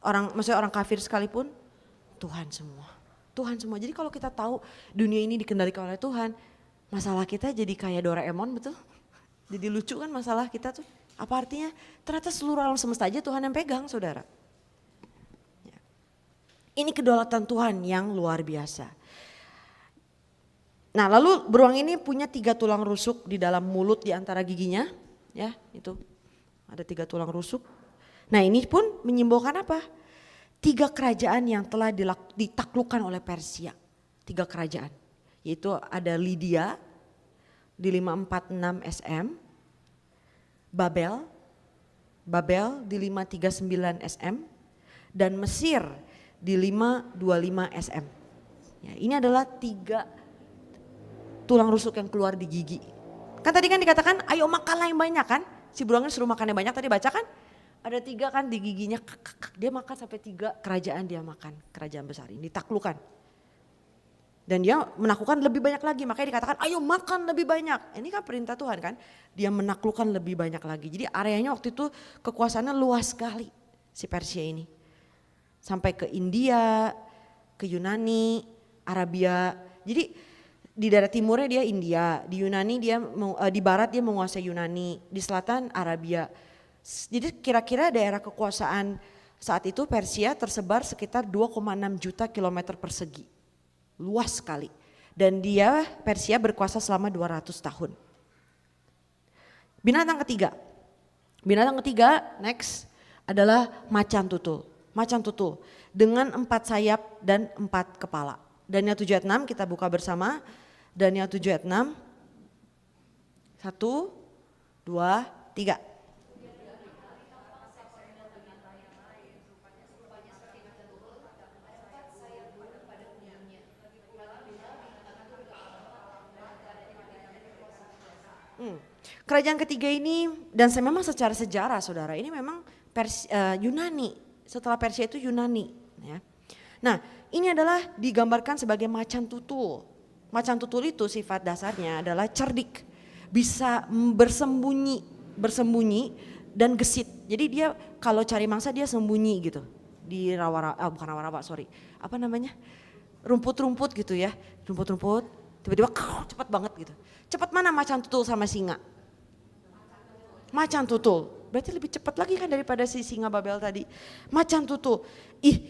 orang, maksudnya orang kafir sekalipun? Tuhan semua. Tuhan semua. Jadi kalau kita tahu dunia ini dikendalikan oleh Tuhan, masalah kita jadi kayak Doraemon, betul? Jadi lucu kan masalah kita tuh. Apa artinya? Ternyata seluruh alam semesta aja Tuhan yang pegang, saudara. Ya. Ini kedaulatan Tuhan yang luar biasa. Nah, lalu beruang ini punya 3 tulang rusuk di dalam mulut di antara giginya. Ya, itu ada 3 tulang rusuk. Nah, ini pun menyimbolkan apa? 3 kerajaan yang telah ditaklukkan oleh Persia. 3 kerajaan. Yaitu ada Lydia di 546 SM. Babel di 539 SM. Dan Mesir di 525 SM. Ya, ini adalah 3 tulang rusuk yang keluar di gigi. Kan tadi kan dikatakan ayo makanlah yang banyak kan. Si beruangnya suruh makannya banyak, tadi baca kan. Ada 3 kan di giginya, dia makan sampai 3 kerajaan dia makan. Kerajaan besar ini ditaklukkan. Dan dia menaklukkan lebih banyak lagi, makanya dikatakan ayo makan lebih banyak. Ini kan perintah Tuhan kan, dia menaklukkan lebih banyak lagi. Jadi areanya waktu itu kekuasaannya luas sekali si Persia ini. Sampai ke India, ke Yunani, Arabia. Jadi di daerah timurnya dia India, di Yunani dia di barat dia menguasai Yunani, di selatan Arabia. Jadi kira-kira daerah kekuasaan saat itu Persia tersebar sekitar 2,6 juta kilometer persegi. Luas sekali. Dan dia Persia berkuasa selama 200 tahun. Binatang ketiga next adalah macan tutul. Macan tutul dengan 4 sayap dan 4 kepala. Daniel 7 ayat 6 kita buka bersama. Daniel 7 ayat 6. 1, 2, 3. Kerajaan ketiga ini dan memang secara sejarah saudara ini memang Yunani, setelah Persia itu Yunani. Ya. Nah ini adalah digambarkan sebagai macan tutul. Macan tutul itu sifat dasarnya adalah cerdik, bisa bersembunyi dan gesit. Jadi dia kalau cari mangsa dia sembunyi gitu di bukan rawa-rawa apa namanya rumput-rumput gitu ya, rumput-rumput tiba-tiba cepat banget gitu. Cepat mana macan tutul sama singa? Macan tutul, berarti lebih cepat lagi kan daripada si singa Babel tadi. Macan tutul,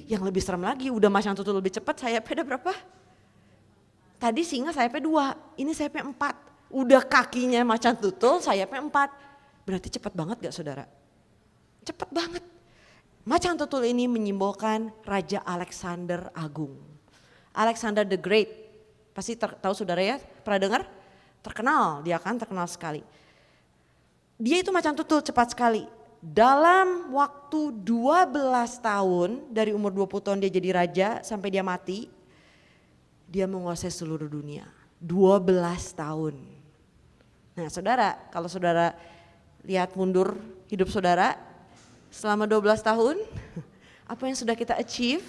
yang lebih serem lagi udah macan tutul lebih cepat sayapnya ada berapa? Tadi singa sayapnya 2, ini sayapnya 4. Udah kakinya macan tutul, sayapnya 4. Berarti cepat banget gak saudara? Cepat banget. Macan tutul ini menyimbolkan Raja Alexander Agung. Alexander the Great. Pasti tahu saudara ya, pernah dengar? Terkenal, dia kan terkenal sekali. Dia itu macan tutul cepat sekali. Dalam waktu 12 tahun, dari umur 20 tahun dia jadi raja sampai dia mati. Dia menguasai seluruh dunia, 12 tahun. Nah saudara, kalau saudara lihat mundur hidup saudara selama 12 tahun, apa yang sudah kita achieve?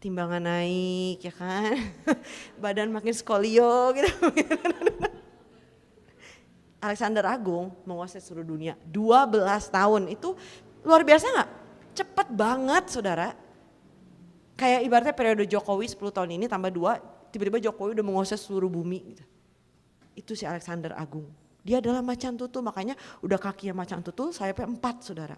Timbangan naik ya kan, badan makin skolio gitu. Alexander Agung menguasai seluruh dunia, 12 tahun itu luar biasa gak? Cepet banget saudara. Kayak ibaratnya periode Jokowi 10 tahun ini tambah 2, tiba-tiba Jokowi udah menguasai seluruh bumi gitu. Itu si Alexander Agung. Dia adalah macan tutul, makanya udah kakinya macan tutul, sayapnya 4 saudara.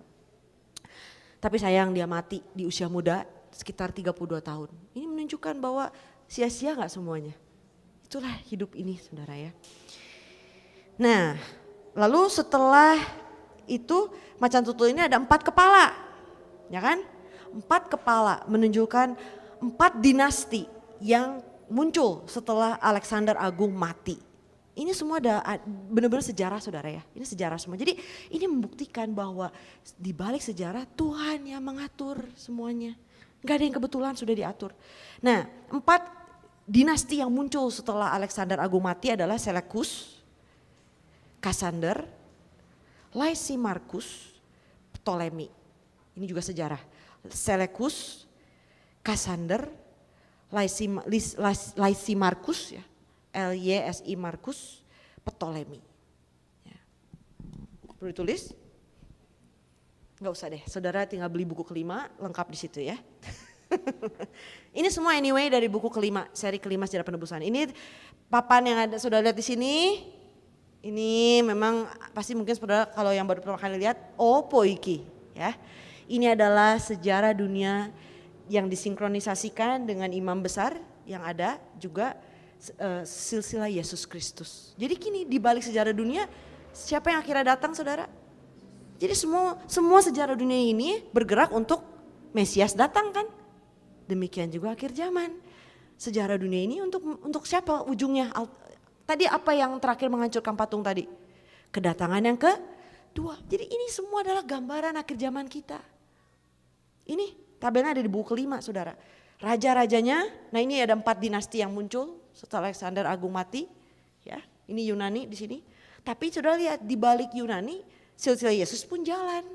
Tapi sayang dia mati di usia muda sekitar 32 tahun. Ini menunjukkan bahwa sia-sia gak semuanya. Itulah hidup ini saudara ya. Nah lalu setelah itu macan tutul ini ada 4 kepala, ya kan? 4 kepala menunjukkan 4 dinasti yang muncul setelah Alexander Agung mati. Ini semua ada benar-benar sejarah saudara ya, ini sejarah semua. Jadi ini membuktikan bahwa di balik sejarah Tuhan yang mengatur semuanya. Gak ada yang kebetulan sudah diatur. Nah 4 dinasti yang muncul setelah Alexander Agung mati adalah Seleucus, Cassander, Lysimachus, Ptolemy. Ini juga sejarah. Seleucus, Cassander, Lysimachus ya, Lysimachus, Ptolemy. Ya. Perlu ditulis? Nggak usah deh, saudara tinggal beli buku kelima, lengkap di situ ya. Ini semua anyway dari buku kelima, seri kelima Sejarah Penebusan. Ini papan yang ada sudah lihat di sini. Ini memang pasti mungkin saudara kalau yang baru pertama kali lihat, oh poiki ya. Ini adalah sejarah dunia yang disinkronisasikan dengan imam besar yang ada juga silsilah Yesus Kristus. Jadi gini, di balik sejarah dunia siapa yang akhirnya datang saudara? Jadi semua sejarah dunia ini bergerak untuk Mesias datang kan. Demikian juga akhir zaman. Sejarah dunia ini untuk siapa ujungnya? Tadi apa yang terakhir menghancurkan patung tadi? Kedatangan yang kedua. Jadi ini semua adalah gambaran akhir zaman kita. Ini tabelnya ada di buku kelima saudara. Raja-rajanya, nah ini ada 4 dinasti yang muncul setelah Alexander Agung mati. Ya, ini Yunani di sini. Tapi saudara lihat di balik Yunani silsilah Yesus pun jalan.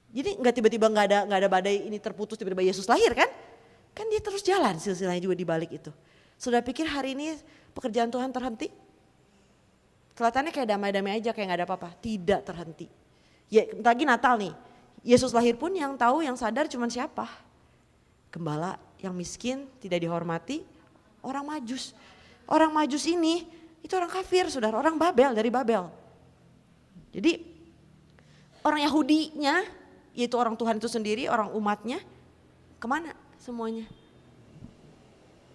Jadi nggak tiba-tiba nggak ada badai ini terputus tiba-tiba Yesus lahir kan? Kan dia terus jalan silsilahnya juga di balik itu. Sudah pikir hari ini pekerjaan Tuhan terhenti? Kelihatannya kayak damai-damai aja kayak nggak ada apa-apa. Tidak terhenti. Ya lagi Natal nih. Yesus lahir pun yang tahu yang sadar cuman siapa? Gembala yang miskin tidak dihormati, orang Majus. Orang Majus ini itu orang kafir saudara, orang Babel dari Babel. Jadi orang Yahudinya, yaitu orang Tuhan itu sendiri, orang umatnya, kemana semuanya?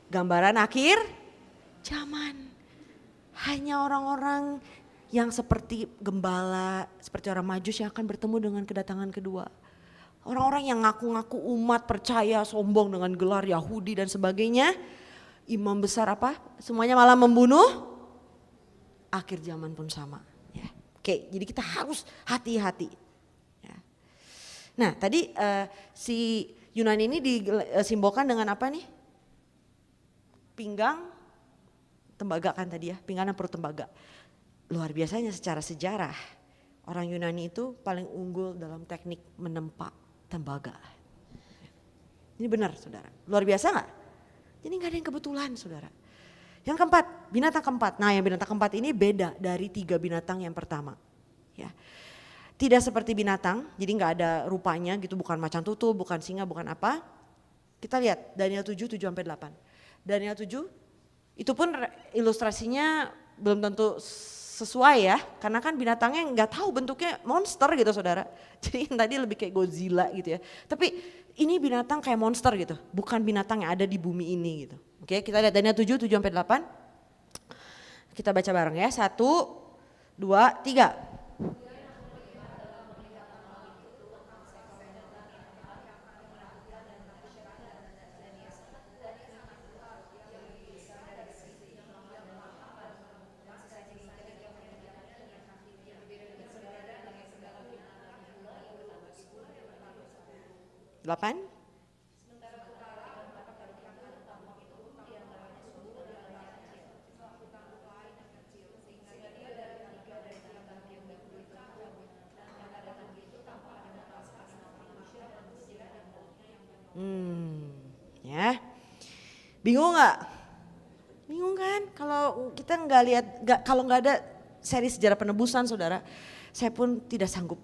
Gambaran akhir zaman. Hanya orang-orang yang seperti gembala, seperti orang Majus yang akan bertemu dengan kedatangan kedua. Orang-orang yang ngaku-ngaku umat, percaya, sombong dengan gelar Yahudi dan sebagainya. Imam besar apa? Semuanya malah membunuh. Akhir zaman pun sama. Ya. Oke, jadi kita harus hati-hati. Ya. Nah tadi si Yunani ini disimbolkan dengan apa nih? Pinggang, tembaga kan tadi ya, pinggang dan perut tembaga. Luar biasanya secara sejarah orang Yunani itu paling unggul dalam teknik menempa tembaga. Ini benar saudara, luar biasa gak? Jadi gak ada yang kebetulan saudara. Yang keempat, binatang keempat. Nah yang binatang keempat ini beda dari 3 binatang yang pertama. Ya. Tidak seperti binatang, jadi gak ada rupanya gitu, bukan macan tutul, bukan singa, bukan apa. Kita lihat Daniel 7, 7-8. Daniel 7 itu pun ilustrasinya belum tentu sesuai ya, karena kan binatangnya nggak tahu bentuknya monster gitu saudara. Jadi yang tadi lebih kayak Godzilla gitu ya. Tapi ini binatang kayak monster gitu, bukan binatang yang ada di bumi ini gitu. Oke, kita lihat Daniel 7, 7-8. Kita baca bareng ya, 1, 2, 3. Delapan. Ya, bingung nggak? Bingung kan? Kalau kita nggak lihat, kalau nggak ada seri sejarah penebusan, saudara, saya pun tidak sanggup.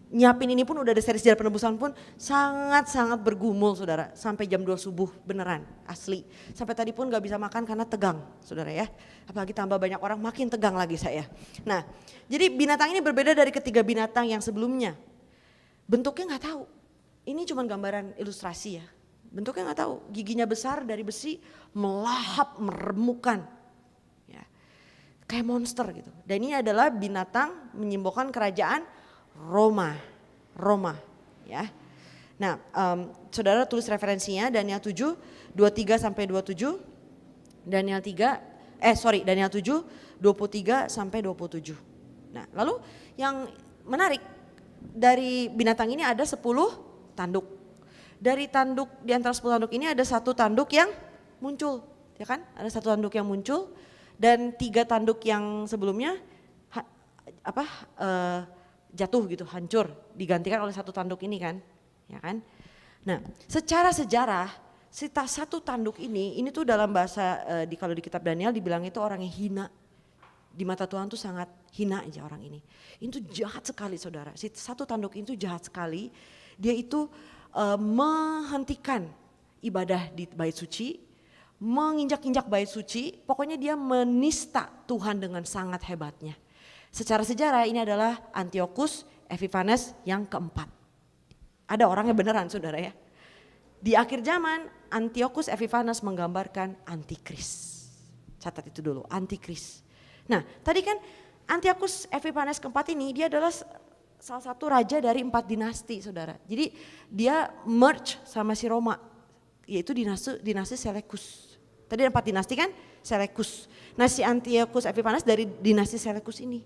Nyiapin ini pun udah ada seri sejarah penebusan pun sangat-sangat bergumul saudara. Sampai jam 2 subuh beneran asli. Sampai tadi pun gak bisa makan karena tegang saudara ya. Apalagi tambah banyak orang makin tegang lagi saya. Nah jadi binatang ini berbeda dari ketiga binatang yang sebelumnya. Bentuknya gak tahu. Ini cuma gambaran ilustrasi ya. Bentuknya gak tahu. Giginya besar dari besi melahap meremukan. Ya. Kayak monster gitu. Dan ini adalah binatang menyimbolkan kerajaan Roma, ya. Nah, saudara tulis referensinya Daniel 7, 23-27, Daniel 7, 23-27. Nah, lalu yang menarik dari binatang ini ada 10 tanduk. Dari tanduk, di antara 10 tanduk ini ada 1 tanduk yang muncul, ya kan? Ada 1 tanduk yang muncul dan 3 tanduk yang sebelumnya jatuh gitu, hancur, digantikan oleh 1 tanduk ini kan, ya kan. Nah, secara sejarah, 1 tanduk ini tuh dalam bahasa kalau di kitab Daniel dibilang itu orang yang hina, Di mata Tuhan tuh sangat hina aja orang ini. Itu jahat sekali saudara. Si satu tanduk itu jahat sekali. Dia itu menghentikan ibadah di bait suci, menginjak-injak bait suci. Pokoknya dia menista Tuhan dengan sangat hebatnya. Secara sejarah ini adalah Antiochus Epiphanes yang keempat. Ada orangnya beneran saudara ya. Di akhir zaman Antiochus Epiphanes menggambarkan antikris. Catat itu dulu, antikris. Nah tadi kan Antiochus Epiphanes keempat ini dia adalah salah satu raja dari 4 dinasti saudara. Jadi dia merge sama si Roma, yaitu dinasti Seleucus. Tadi ada 4 dinasti kan, Seleucus. Nah si Antiochus Epiphanes dari dinasti Seleucus ini.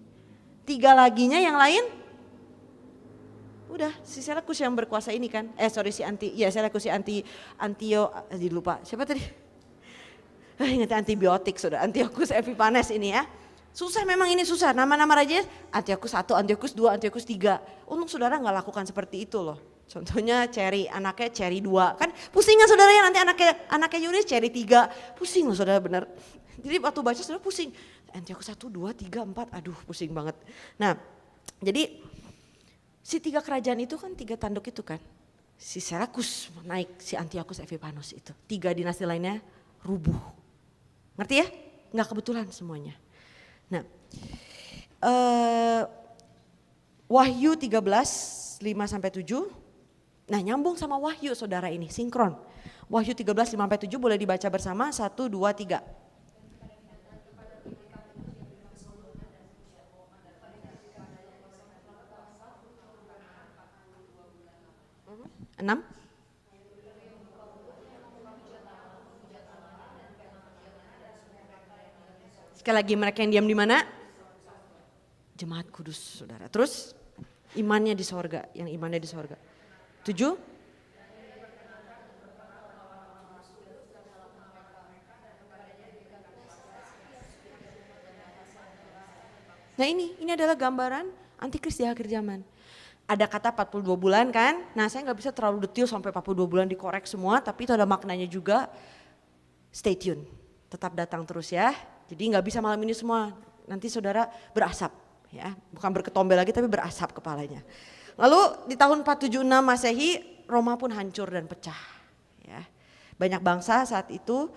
3 laginya yang lain, udah si Seleucus yang berkuasa ini kan. Seleucus lupa siapa tadi? Ingat antibiotik saudara, Antiochus Epiphanes ini ya. Susah memang ini susah, nama-nama raja Antiochus 1, Antiochus 2, Antiochus 3. Untung saudara gak lakukan seperti itu loh. Contohnya Cherry, anaknya Cherry 2. Kan pusing kan saudara ya nanti anaknya Yunis Cherry 3. Pusing loh saudara bener. Jadi waktu baca saudara pusing. Antiochus 1, 2, 3, 4, aduh pusing banget. Nah jadi si 3 kerajaan itu kan 3 tanduk itu kan. Si Seleucus naik, si Antiochus Epiphanes itu. 3 dinasti lainnya rubuh. Ngerti ya? Gak kebetulan semuanya. Nah, Wahyu 13, 5-7, nah nyambung sama Wahyu saudara ini, sinkron. Wahyu 13, 5-7 boleh dibaca bersama, 1, 2, 3. 6. Sekali lagi mereka yang diam di mana? Jemaat kudus saudara. Terus imannya di sorga, yang imannya di sorga. 7. Nah ini adalah gambaran antikris di akhir zaman. Ada kata 42 bulan kan, nah saya gak bisa terlalu detail sampai 42 bulan dikorek semua, tapi itu ada maknanya juga. Stay tune, tetap datang terus ya. Jadi nggak bisa malam ini semua, nanti saudara berasap ya, bukan berketombe lagi tapi berasap kepalanya. Lalu di tahun 476 Masehi Roma pun hancur dan pecah ya. Banyak bangsa saat itu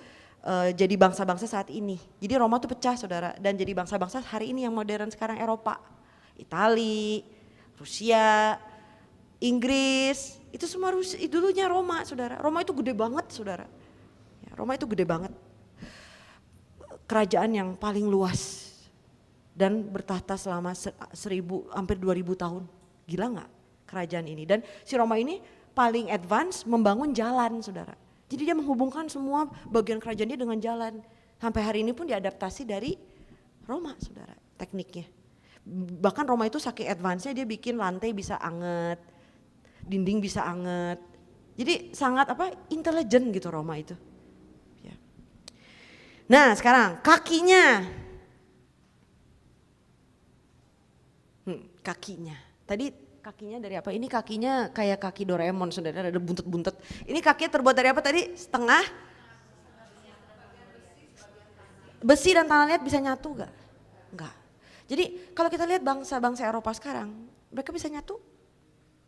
jadi bangsa-bangsa saat ini. Jadi Roma tuh pecah saudara dan jadi bangsa-bangsa hari ini yang modern sekarang Eropa. Itali, Rusia, Inggris, itu semua dulunya Roma saudara. Roma itu gede banget saudara. Ya, Roma itu gede banget. Kerajaan yang paling luas dan bertahta selama hampir 2000 tahun. Gila gak kerajaan ini? Dan si Roma ini paling advance membangun jalan saudara. Jadi dia menghubungkan semua bagian kerajaan dia dengan jalan. Sampai hari ini pun diadaptasi dari Roma saudara tekniknya. Bahkan Roma itu saking advance-nya dia bikin lantai bisa anget, dinding bisa anget. Jadi sangat intelijen gitu Roma itu. Nah sekarang kakinya, kakinya. Tadi kakinya dari apa? Ini kakinya kayak kaki Doraemon saudara, ada buntut-buntut. Ini kakinya terbuat dari apa tadi? Setengah besi dan tanah liat bisa nyatu gak? Enggak. Jadi kalau kita lihat bangsa-bangsa Eropa sekarang, mereka bisa nyatu?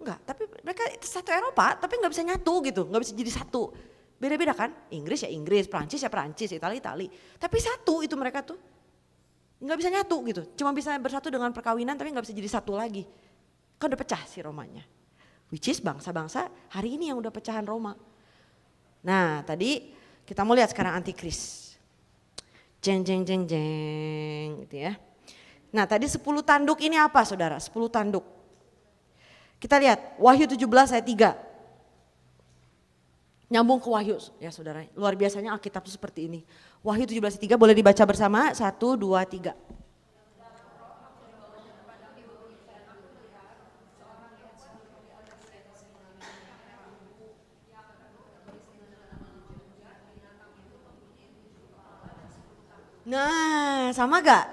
Enggak, tapi mereka satu Eropa tapi gak bisa nyatu gitu, gak bisa jadi satu. Beda-beda kan, Inggris ya Inggris, Perancis ya Perancis, Itali. Tapi satu itu mereka tuh, nggak bisa nyatu gitu. Cuma bisa bersatu dengan perkawinan tapi nggak bisa jadi satu lagi. Kan udah pecah si Romanya. Which is bangsa-bangsa hari ini yang udah pecahan Roma. Nah tadi kita mau lihat sekarang antikris. Jeng gitu ya. Nah tadi 10 tanduk ini apa saudara? 10 tanduk. Kita lihat Wahyu 17 ayat 3. Nyambung ke Wahyu ya saudara, luar biasanya Alkitab itu seperti ini. Wahyu 17:3 boleh dibaca bersama, 1, 2, 3. Nah sama gak?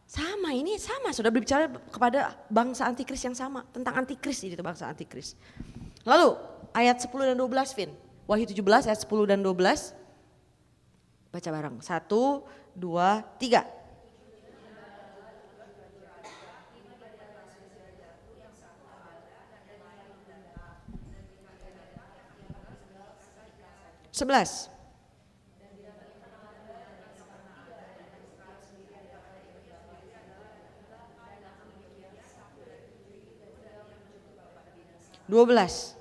Sama, ini sama sudah berbicara kepada bangsa antikris yang sama, tentang antikris ini bangsa antikris. Lalu ayat 10 dan 12 Vin. Wahyu 17 ayat 10 dan 12. Baca bareng. 1, 2, 3. 11. Dua belas.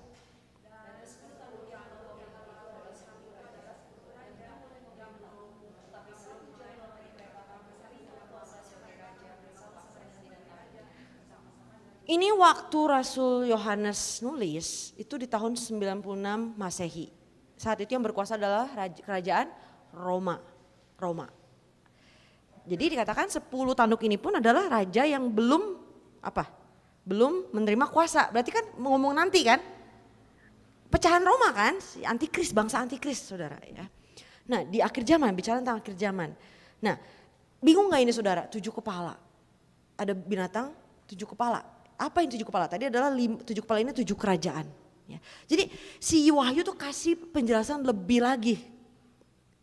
Ini waktu Rasul Yohanes nulis itu di tahun 96 Masehi. Saat itu yang berkuasa adalah kerajaan Roma. Jadi dikatakan 10 tanduk ini pun adalah raja yang belum belum menerima kuasa. Berarti kan ngomong nanti kan? Pecahan Roma kan, si antikris, bangsa antikris saudara ya. Nah di akhir zaman, bicara tentang akhir zaman. Nah bingung gak ini saudara, 7 kepala. Ada binatang 7 kepala. Apa yang 7 kepala? Tadi adalah 7 kepala ini 7 kerajaan. Ya. Jadi si Wahyu tuh kasih penjelasan lebih lagi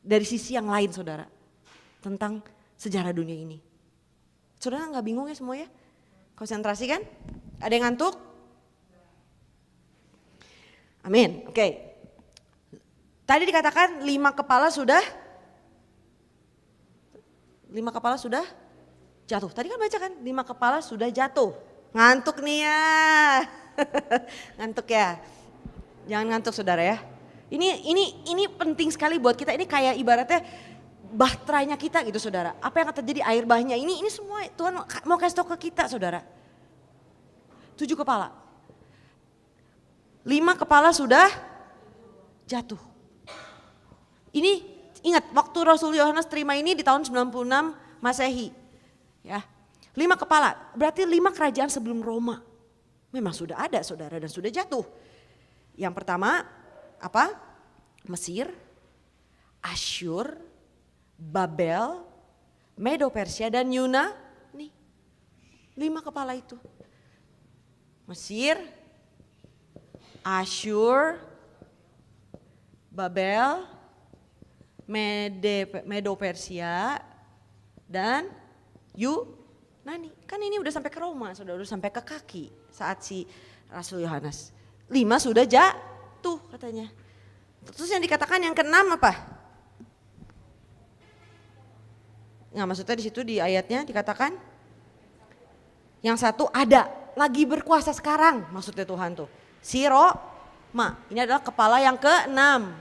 dari sisi yang lain saudara. Tentang sejarah dunia ini. Saudara gak bingung ya semuanya? Konsentrasi kan? Ada yang ngantuk? Amin, oke. Tadi dikatakan 5 kepala sudah jatuh. Tadi kan baca kan 5 kepala sudah jatuh. Ngantuk nih ya. Ngantuk ya. Jangan ngantuk saudara ya. Ini penting sekali buat kita. Ini kayak ibaratnya bahteranya kita gitu saudara. Apa yang akan terjadi air bahnya ini semua Tuhan mau kasih tahu ke kita saudara. 7 kepala. 5 kepala sudah jatuh. Ini ingat waktu Rasul Yohanes terima ini di tahun 96 Masehi. Ya. 5 kepala, berarti 5 kerajaan sebelum Roma. Memang sudah ada saudara dan sudah jatuh. Yang pertama apa? Mesir, Asyur, Babel, Medo Persia dan Yunani. 5 kepala itu. Mesir, Asyur, Babel, Medo Persia dan Yunani. Kan ini udah sampai ke Roma, sudah sampai ke kaki saat si Rasul Yohanes. 5 sudah jatuh katanya. Terus yang dikatakan yang keenam apa? Nggak, maksudnya di situ di ayatnya dikatakan yang satu ada lagi berkuasa sekarang, maksudnya Tuhan tuh. Si Roma, ini adalah kepala yang keenam.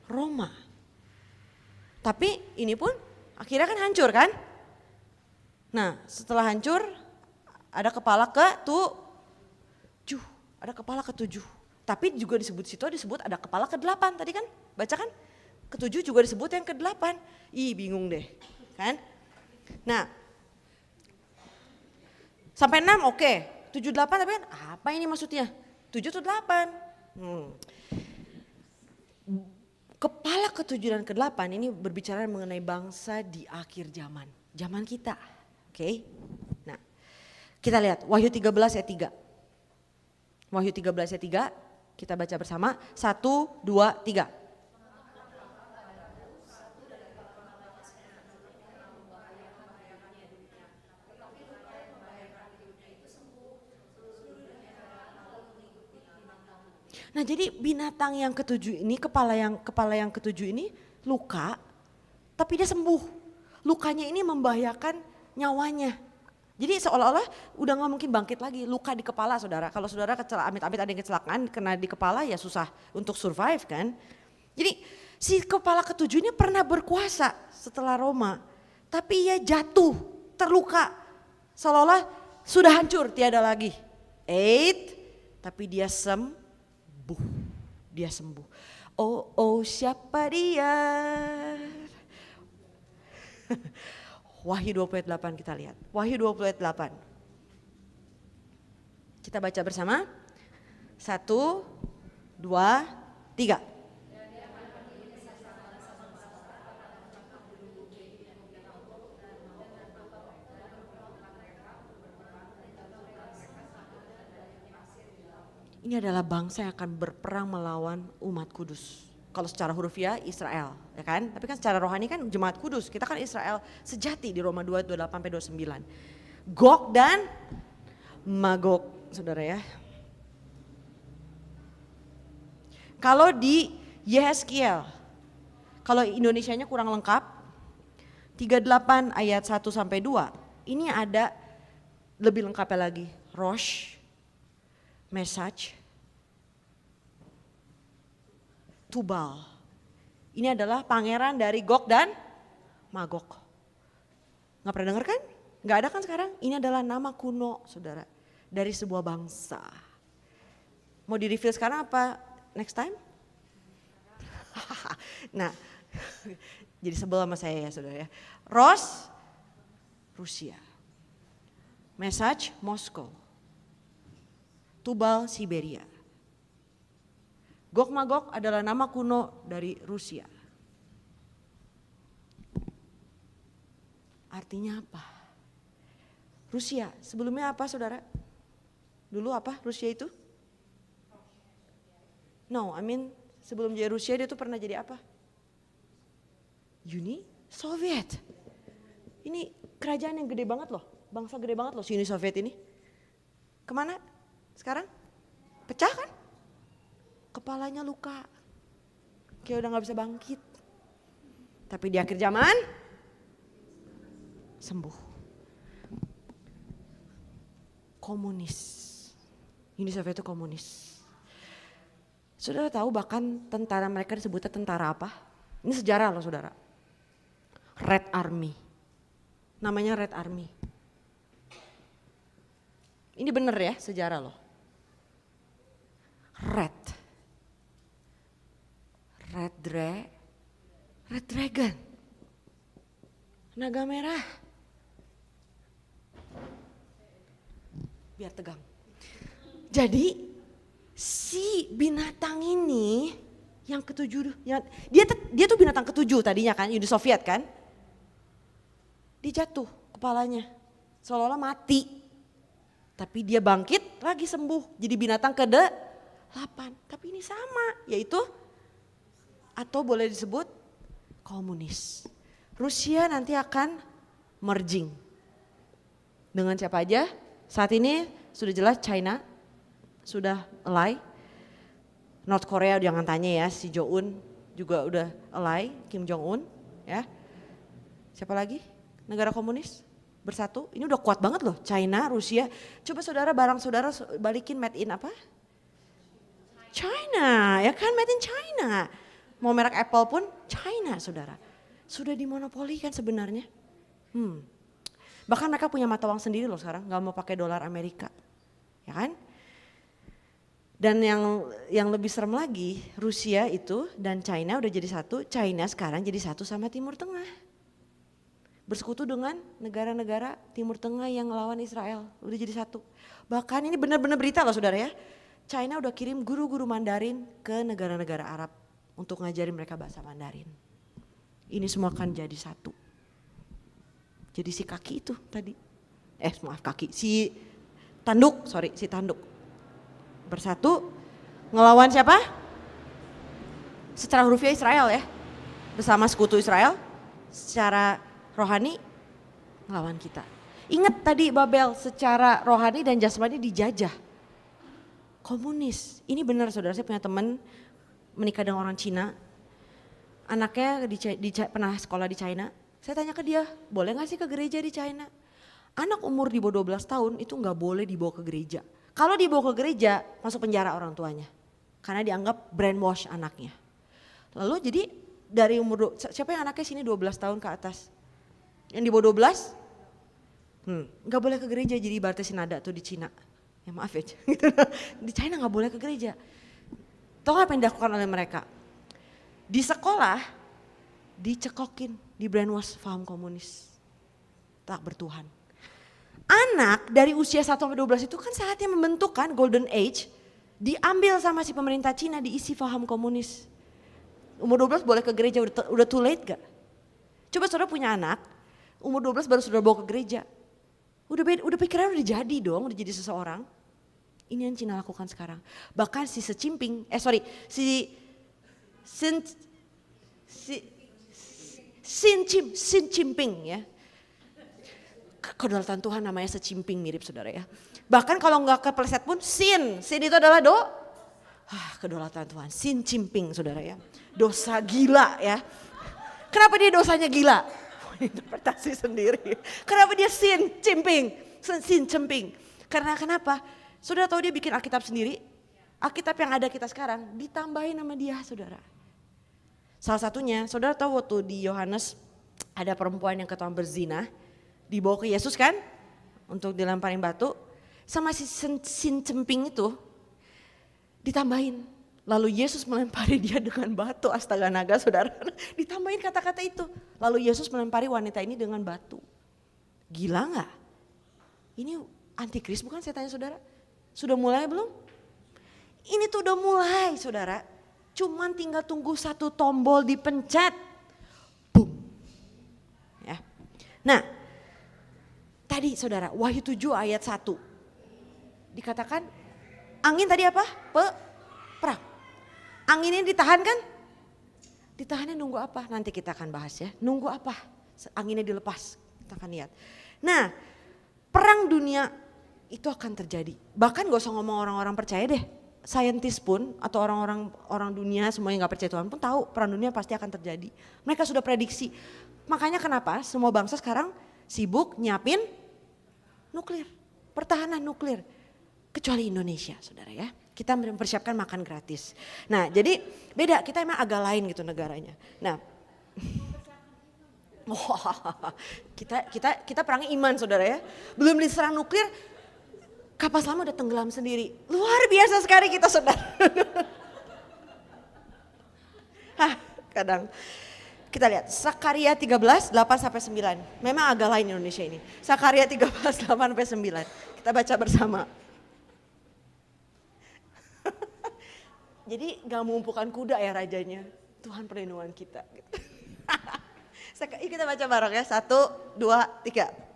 Roma. Tapi ini pun akhirnya kan hancur kan? Nah setelah hancur ada kepala ke-7. Ada kepala ke-7. Tapi juga disebut ada kepala ke-8 tadi kan? Baca kan? Ke-7 juga disebut yang ke-8. Ih bingung deh kan? Nah sampai 6 oke. 7, 8 tapi kan apa ini maksudnya? 7 atau 8? Kepala ke-7 dan ke-8 ini berbicara mengenai bangsa di akhir zaman. Zaman kita. Oke. Nah kita lihat Wahyu 13 ayat 3. Wahyu 13 ayat 3 kita baca bersama. 1, 2, 3. Nah jadi binatang yang ke-7 ini, kepala yang ke-7 ini luka, tapi dia sembuh. Lukanya ini membahayakan nyawanya. Jadi seolah-olah udah gak mungkin bangkit lagi, luka di kepala saudara. Kalau saudara amit-amit ada yang kecelakaan kena di kepala ya susah untuk survive kan. Jadi si kepala ke-7 ini pernah berkuasa setelah Roma, tapi ia jatuh, terluka. Seolah-olah sudah hancur, tiada lagi. 8, tapi dia sembuh. Dia sembuh. Oh siapa dia? Wahyu 20 ayat 8 kita lihat. Wahyu 20 ayat 8. Kita baca bersama. 1, 2, 3. Ini adalah bangsa yang akan berperang melawan umat kudus. Kalau secara hurufiah Israel, ya kan? Tapi kan secara rohani kan jemaat kudus. Kita kan Israel sejati di Roma 2, 28-29. Gog dan Magog, saudara ya. Kalau di Yehezkiel, kalau Indonesianya kurang lengkap, 38 ayat 1 sampai 2, ini ada lebih lengkapnya lagi. Rosh, Mesach, Tubal. Ini adalah pangeran dari Gog dan Magog. Nggak pernah dengar kan? Nggak ada kan sekarang? Ini adalah nama kuno saudara. Dari sebuah bangsa. Mau di reveal sekarang apa next time? Nah, jadi sebel sama saya ya saudara ya. Rosh, Rusia. Mesach, Moskow. Tubal, Siberia. Gog Magog adalah nama kuno dari Rusia. Artinya apa? Rusia, sebelumnya apa saudara? Dulu apa Rusia itu? No, I mean sebelum jadi Rusia dia tuh pernah jadi apa? Uni Soviet. Ini kerajaan yang gede banget loh, bangsa gede banget loh si Uni Soviet ini. Kemana sekarang? Pecah kan? Kepalanya luka, kayak udah gak bisa bangkit. Tapi di akhir zaman sembuh. Komunis, Uni Soviet itu komunis. Saudara tahu bahkan tentara mereka disebutnya tentara apa? Ini sejarah loh saudara. Red Army, namanya Red Army. Ini bener ya sejarah loh. Red Dragon, naga merah. Biar tegang. Jadi si binatang ini yang ketujuh, dia tuh binatang ketujuh tadinya kan, Uni Soviet kan. Dia jatuh kepalanya, seolah-olah mati. Tapi dia bangkit lagi sembuh, jadi binatang ke-8. Tapi ini sama, yaitu atau boleh disebut komunis. Rusia nanti akan merging. Dengan siapa aja? Saat ini sudah jelas China sudah ally. North Korea jangan tanya ya, si Jong-un juga udah ally, Kim Jong-un ya. Siapa lagi? Negara komunis bersatu. Ini udah kuat banget loh, China, Rusia. Coba saudara barang saudara balikin made in apa? China, ya kan, made in China. Mau merek Apple pun China saudara. Sudah dimonopoli kan sebenarnya. Bahkan mereka punya mata uang sendiri loh sekarang, gak mau pakai dolar Amerika. Ya kan? Dan yang lebih serem lagi, Rusia itu dan China udah jadi satu, China sekarang jadi satu sama Timur Tengah. Bersekutu dengan negara-negara Timur Tengah yang ngelawan Israel, udah jadi satu. Bahkan ini benar-benar berita loh saudara ya. China udah kirim guru-guru Mandarin ke negara-negara Arab untuk ngajarin mereka bahasa Mandarin. Ini semua akan jadi satu. Jadi si kaki itu tadi, si tanduk bersatu ngelawan siapa? Secara hurufiah Israel ya, bersama sekutu Israel, secara rohani ngelawan kita. Ingat tadi Babel secara rohani dan jasmani dijajah. Komunis, ini benar saudara, saya punya teman menikah dengan orang Cina, anaknya pernah sekolah di China. Saya tanya ke dia, boleh gak sih ke gereja di China? Anak umur di bawah 12 tahun itu gak boleh dibawa ke gereja. Kalau dibawa ke gereja masuk penjara orang tuanya. Karena dianggap brainwash anaknya. Lalu jadi dari umur, siapa yang anaknya sini 12 tahun ke atas? Yang di bawah 12? Gak boleh ke gereja, jadi ibaratnya sinada tuh di Cina. Ya maaf ya, di China gak boleh ke gereja. Tahu apa yang dilakukan oleh mereka? Di sekolah dicekokin, di brainwash paham komunis. Tak bertuhan. Anak dari usia 1-12 itu kan saatnya membentuk kan golden age. Diambil sama si pemerintah Cina, diisi paham komunis. Umur 12 boleh ke gereja, udah too late gak? Coba saudara punya anak, umur 12 baru saudara bawa ke gereja. Udah pikiran udah jadi dong, udah jadi seseorang. Ini yang Cina lakukan sekarang. Bahkan si Xi Jinping ya. Kedaulatan Tuhan namanya secimping mirip saudara ya. Bahkan kalau nggak kepleset pun sin itu adalah Kedaulatan Tuhan, Xi Jinping saudara ya. Dosa gila ya. Kenapa dia dosanya gila? Interpretasi sendiri. Kenapa dia Xi Jinping? Xi Jinping. Karena kenapa? Saudara tahu dia bikin Alkitab sendiri? Alkitab yang ada kita sekarang ditambahin nama dia saudara. Salah satunya, saudara tahu waktu di Yohanes ada perempuan yang ketahuan berzina. Dibawa ke Yesus kan? Untuk dilemparin batu. Sama si Xi Jinping itu ditambahin. Lalu Yesus melempari dia dengan batu, astaga naga saudara. Ditambahin kata-kata itu. Lalu Yesus melempari wanita ini dengan batu. Gila gak? Ini antikris bukan saya tanya saudara? Sudah mulai belum? Ini tuh udah mulai saudara. Cuman tinggal tunggu satu tombol dipencet. Boom. Ya. Nah tadi saudara Wahyu 7 ayat 1. Dikatakan angin tadi apa? Perang. Angin ini ditahan kan? Ditahannya nunggu apa? Nanti kita akan bahas ya. Nunggu apa? Anginnya dilepas. Kita akan lihat. Nah, perang dunia itu akan terjadi. Bahkan gak usah ngomong orang-orang percaya deh. Saintis pun atau orang dunia semuanya gak percaya Tuhan pun tahu perang dunia pasti akan terjadi. Mereka sudah prediksi. Makanya kenapa semua bangsa sekarang sibuk nyiapin nuklir. Pertahanan nuklir. Kecuali Indonesia saudara ya. Kita mempersiapkan makan gratis. Nah jadi beda, kita emang agak lain gitu negaranya. Nah kita perangnya iman saudara ya. Belum diserang nuklir, kapal selam udah tenggelam sendiri. Luar biasa sekali kita saudara. Kadang kita lihat Sakaria 13, 8-9. Memang agak lain Indonesia ini. Sakaria 13, 8-9. Kita baca bersama. Jadi gak mengumpulkan kuda ya rajanya. Tuhan perlindungan kita. Yuk kita baca bareng ya. 1, 2, 3.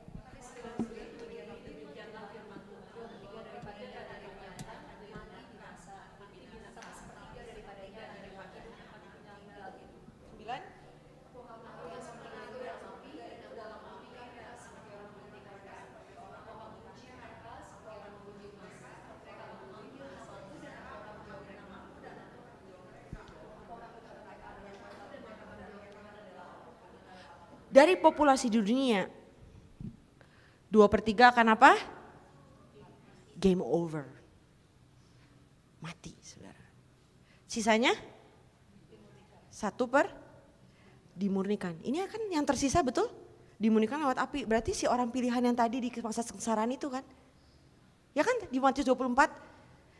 Dari populasi di dunia 2/3 akan apa? Game over. Mati saudara. Sisanya 1 per dimurnikan. Ini kan yang tersisa betul? Dimurnikan lewat api. Berarti si orang pilihan yang tadi di masa kesengsaraan itu kan? Ya kan di Matius 24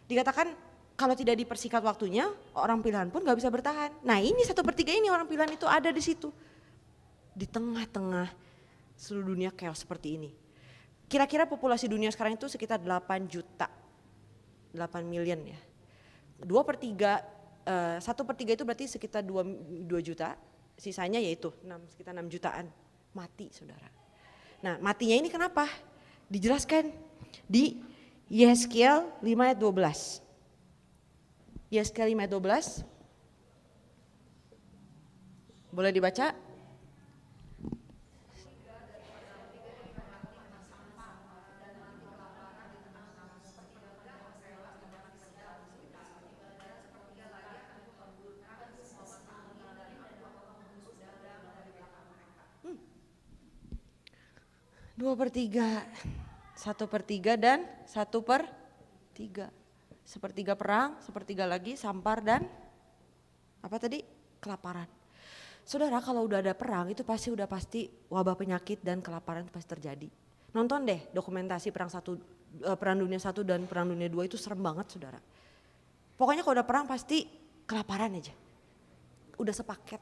dikatakan kalau tidak dipersingkat waktunya orang pilihan pun gak bisa bertahan. Nah ini 1/3 ini orang pilihan itu ada di situ. Di tengah-tengah seluruh dunia chaos seperti ini. Kira-kira populasi dunia sekarang itu sekitar 8 juta. 8 million ya. 1/3 itu berarti sekitar 2 juta. Sisanya yaitu sekitar 6 jutaan mati saudara. Nah matinya ini kenapa? Dijelaskan di Yesaya 5 ayat 12. Yesaya 5 ayat 12. Boleh dibaca? Dua per tiga, 1/3 dan 1/3. 1/3 perang, 1/3 lagi sampar dan apa tadi? Kelaparan. Saudara kalau udah ada perang itu pasti wabah penyakit dan kelaparan itu pasti terjadi. Nonton deh dokumentasi perang dunia 1 dan perang dunia 2 itu serem banget saudara. Pokoknya kalau udah perang pasti kelaparan aja. Udah sepaket.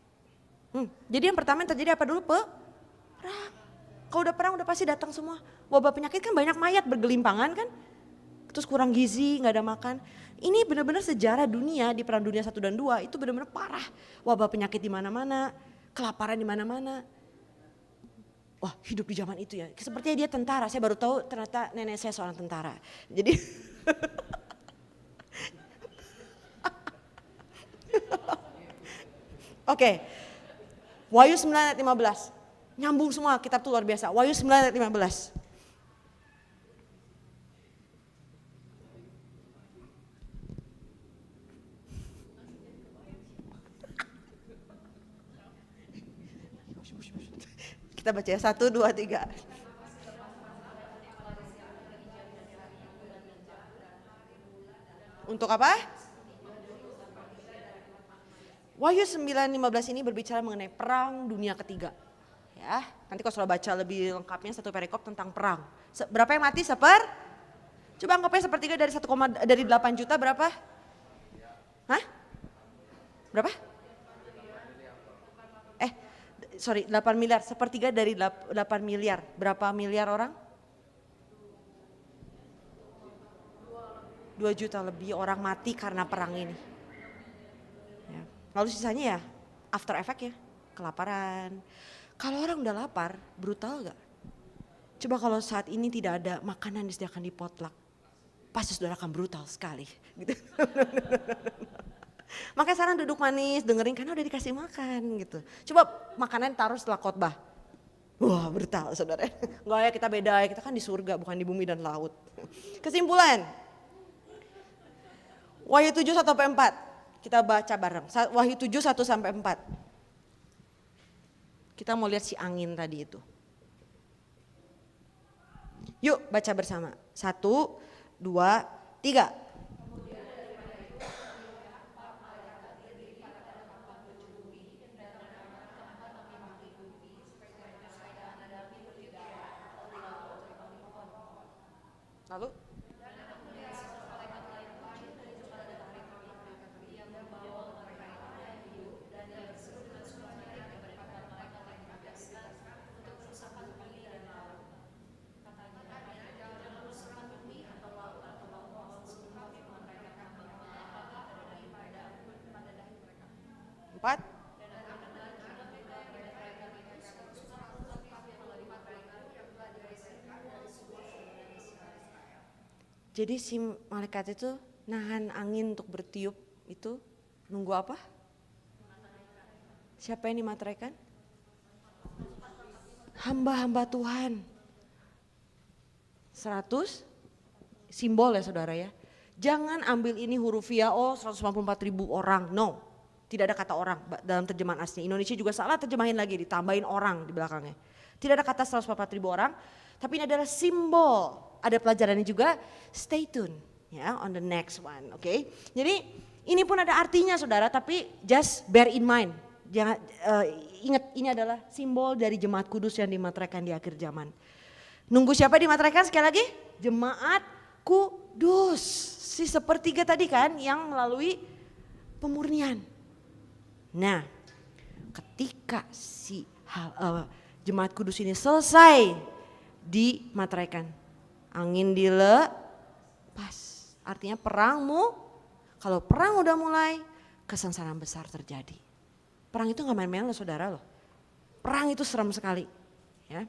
Jadi yang pertama yang terjadi apa dulu? Perang. Kalau udah perang udah pasti datang semua. Wabah penyakit kan banyak mayat bergelimpangan kan. Terus kurang gizi, gak ada makan. Ini benar-benar sejarah dunia di perang dunia 1 dan 2 itu benar-benar parah. Wabah penyakit di mana-mana, kelaparan di mana-mana. Wah hidup di zaman itu ya. Sepertinya dia tentara, saya baru tahu ternyata nenek saya seorang tentara. Jadi Oke. Wahyu 9 ayat 15. Nyambung semua kitab itu luar biasa. Wahyu 9 ayat 15. Kita baca ya, 1, 2, 3. Untuk apa? Wahyu 9:15 ini berbicara mengenai perang dunia ketiga. Ya, nanti kalau sudah baca lebih lengkapnya satu perikop tentang perang. Berapa yang mati? Coba anggapnya sepertiga dari 8 juta berapa? Hah? Berapa? 8 miliar, sepertiga dari 8 miliar. Berapa miliar orang? 2 juta lebih orang mati karena perang ini. Ya. Lalu sisanya ya after effect ya, kelaparan. Kalau orang udah lapar, brutal gak? Coba kalau saat ini tidak ada makanan disediakan di potluck, pasti saudara akan brutal sekali. Gitu. Makanya sekarang duduk manis, dengerin karena udah dikasih makan gitu. Coba makanan taruh setelah khotbah. Wah brutal saudara. Enggak ya, kita beda ya, kita kan di surga bukan di bumi dan laut. Kesimpulan. Wahyu 7:1-4. Kita baca bareng. Wahyu 7:1-4. Kita mau lihat si angin tadi itu. Yuk baca bersama. 1, 2, 3. Lalu? Empat. Jadi si malaikat itu nahan angin untuk bertiup itu nunggu apa? Siapa yang dimateraikan? Hamba-hamba Tuhan. 100 simbol ya saudara ya. Jangan ambil ini hurufiah, 154.000 orang, no. Tidak ada kata orang dalam terjemahan asli. Indonesia juga salah terjemahin lagi, ditambahin orang di belakangnya. Tidak ada kata 144.000 orang, tapi ini adalah simbol. Ada pelajarannya juga, stay tune ya on the next one, oke. Jadi ini pun ada artinya saudara, tapi just bear in mind. Jangan ingat ini adalah simbol dari jemaat kudus yang dimateraikan di akhir zaman. Nunggu siapa dimateraikan sekali lagi? Jemaat kudus. Si sepertiga tadi kan yang melalui pemurnian. Nah, ketika si jemaat kudus ini selesai dimateraikan, angin dilepas. Artinya perangmu, kalau perang udah mulai, kesengsaraan besar terjadi. Perang itu gak main-main loh saudara loh. Perang itu serem sekali. Ya.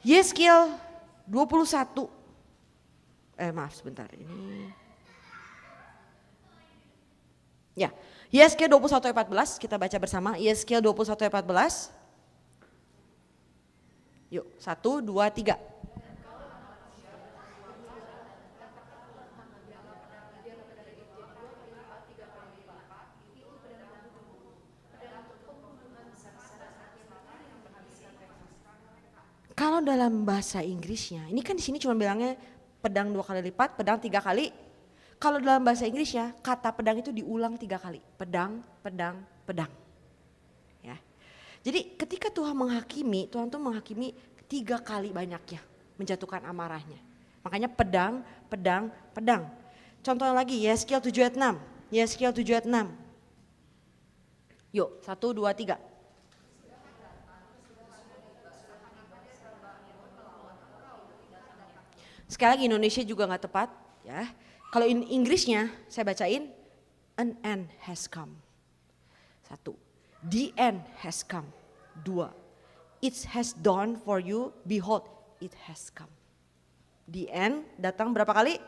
Yeskiel 21. Maaf sebentar ini. Ya, Yeskiel 21:14 kita baca bersama. Yeskiel 21:14. Yuk, 1, 2, 3. Kalau dalam bahasa Inggrisnya, ini kan di sini cuma bilangnya pedang 2 kali lipat, pedang 3 kali. Kalau dalam bahasa Inggrisnya, kata pedang itu diulang 3 kali. Pedang, pedang, pedang. Ya. Jadi ketika Tuhan menghakimi, Tuhan tuh menghakimi 3 kali banyaknya, menjatuhkan amarahnya. Makanya pedang, pedang, pedang. Contoh lagi, Yeskiel 7:6. Yeskiel 7:6. Yuk, 1, 2, 3. Sekali lagi Indonesia juga gak tepat ya. Kalau Inggrisnya saya bacain, an end has come. 1, the end has come. 2, it has dawned for you, behold it has come. The end datang berapa kali?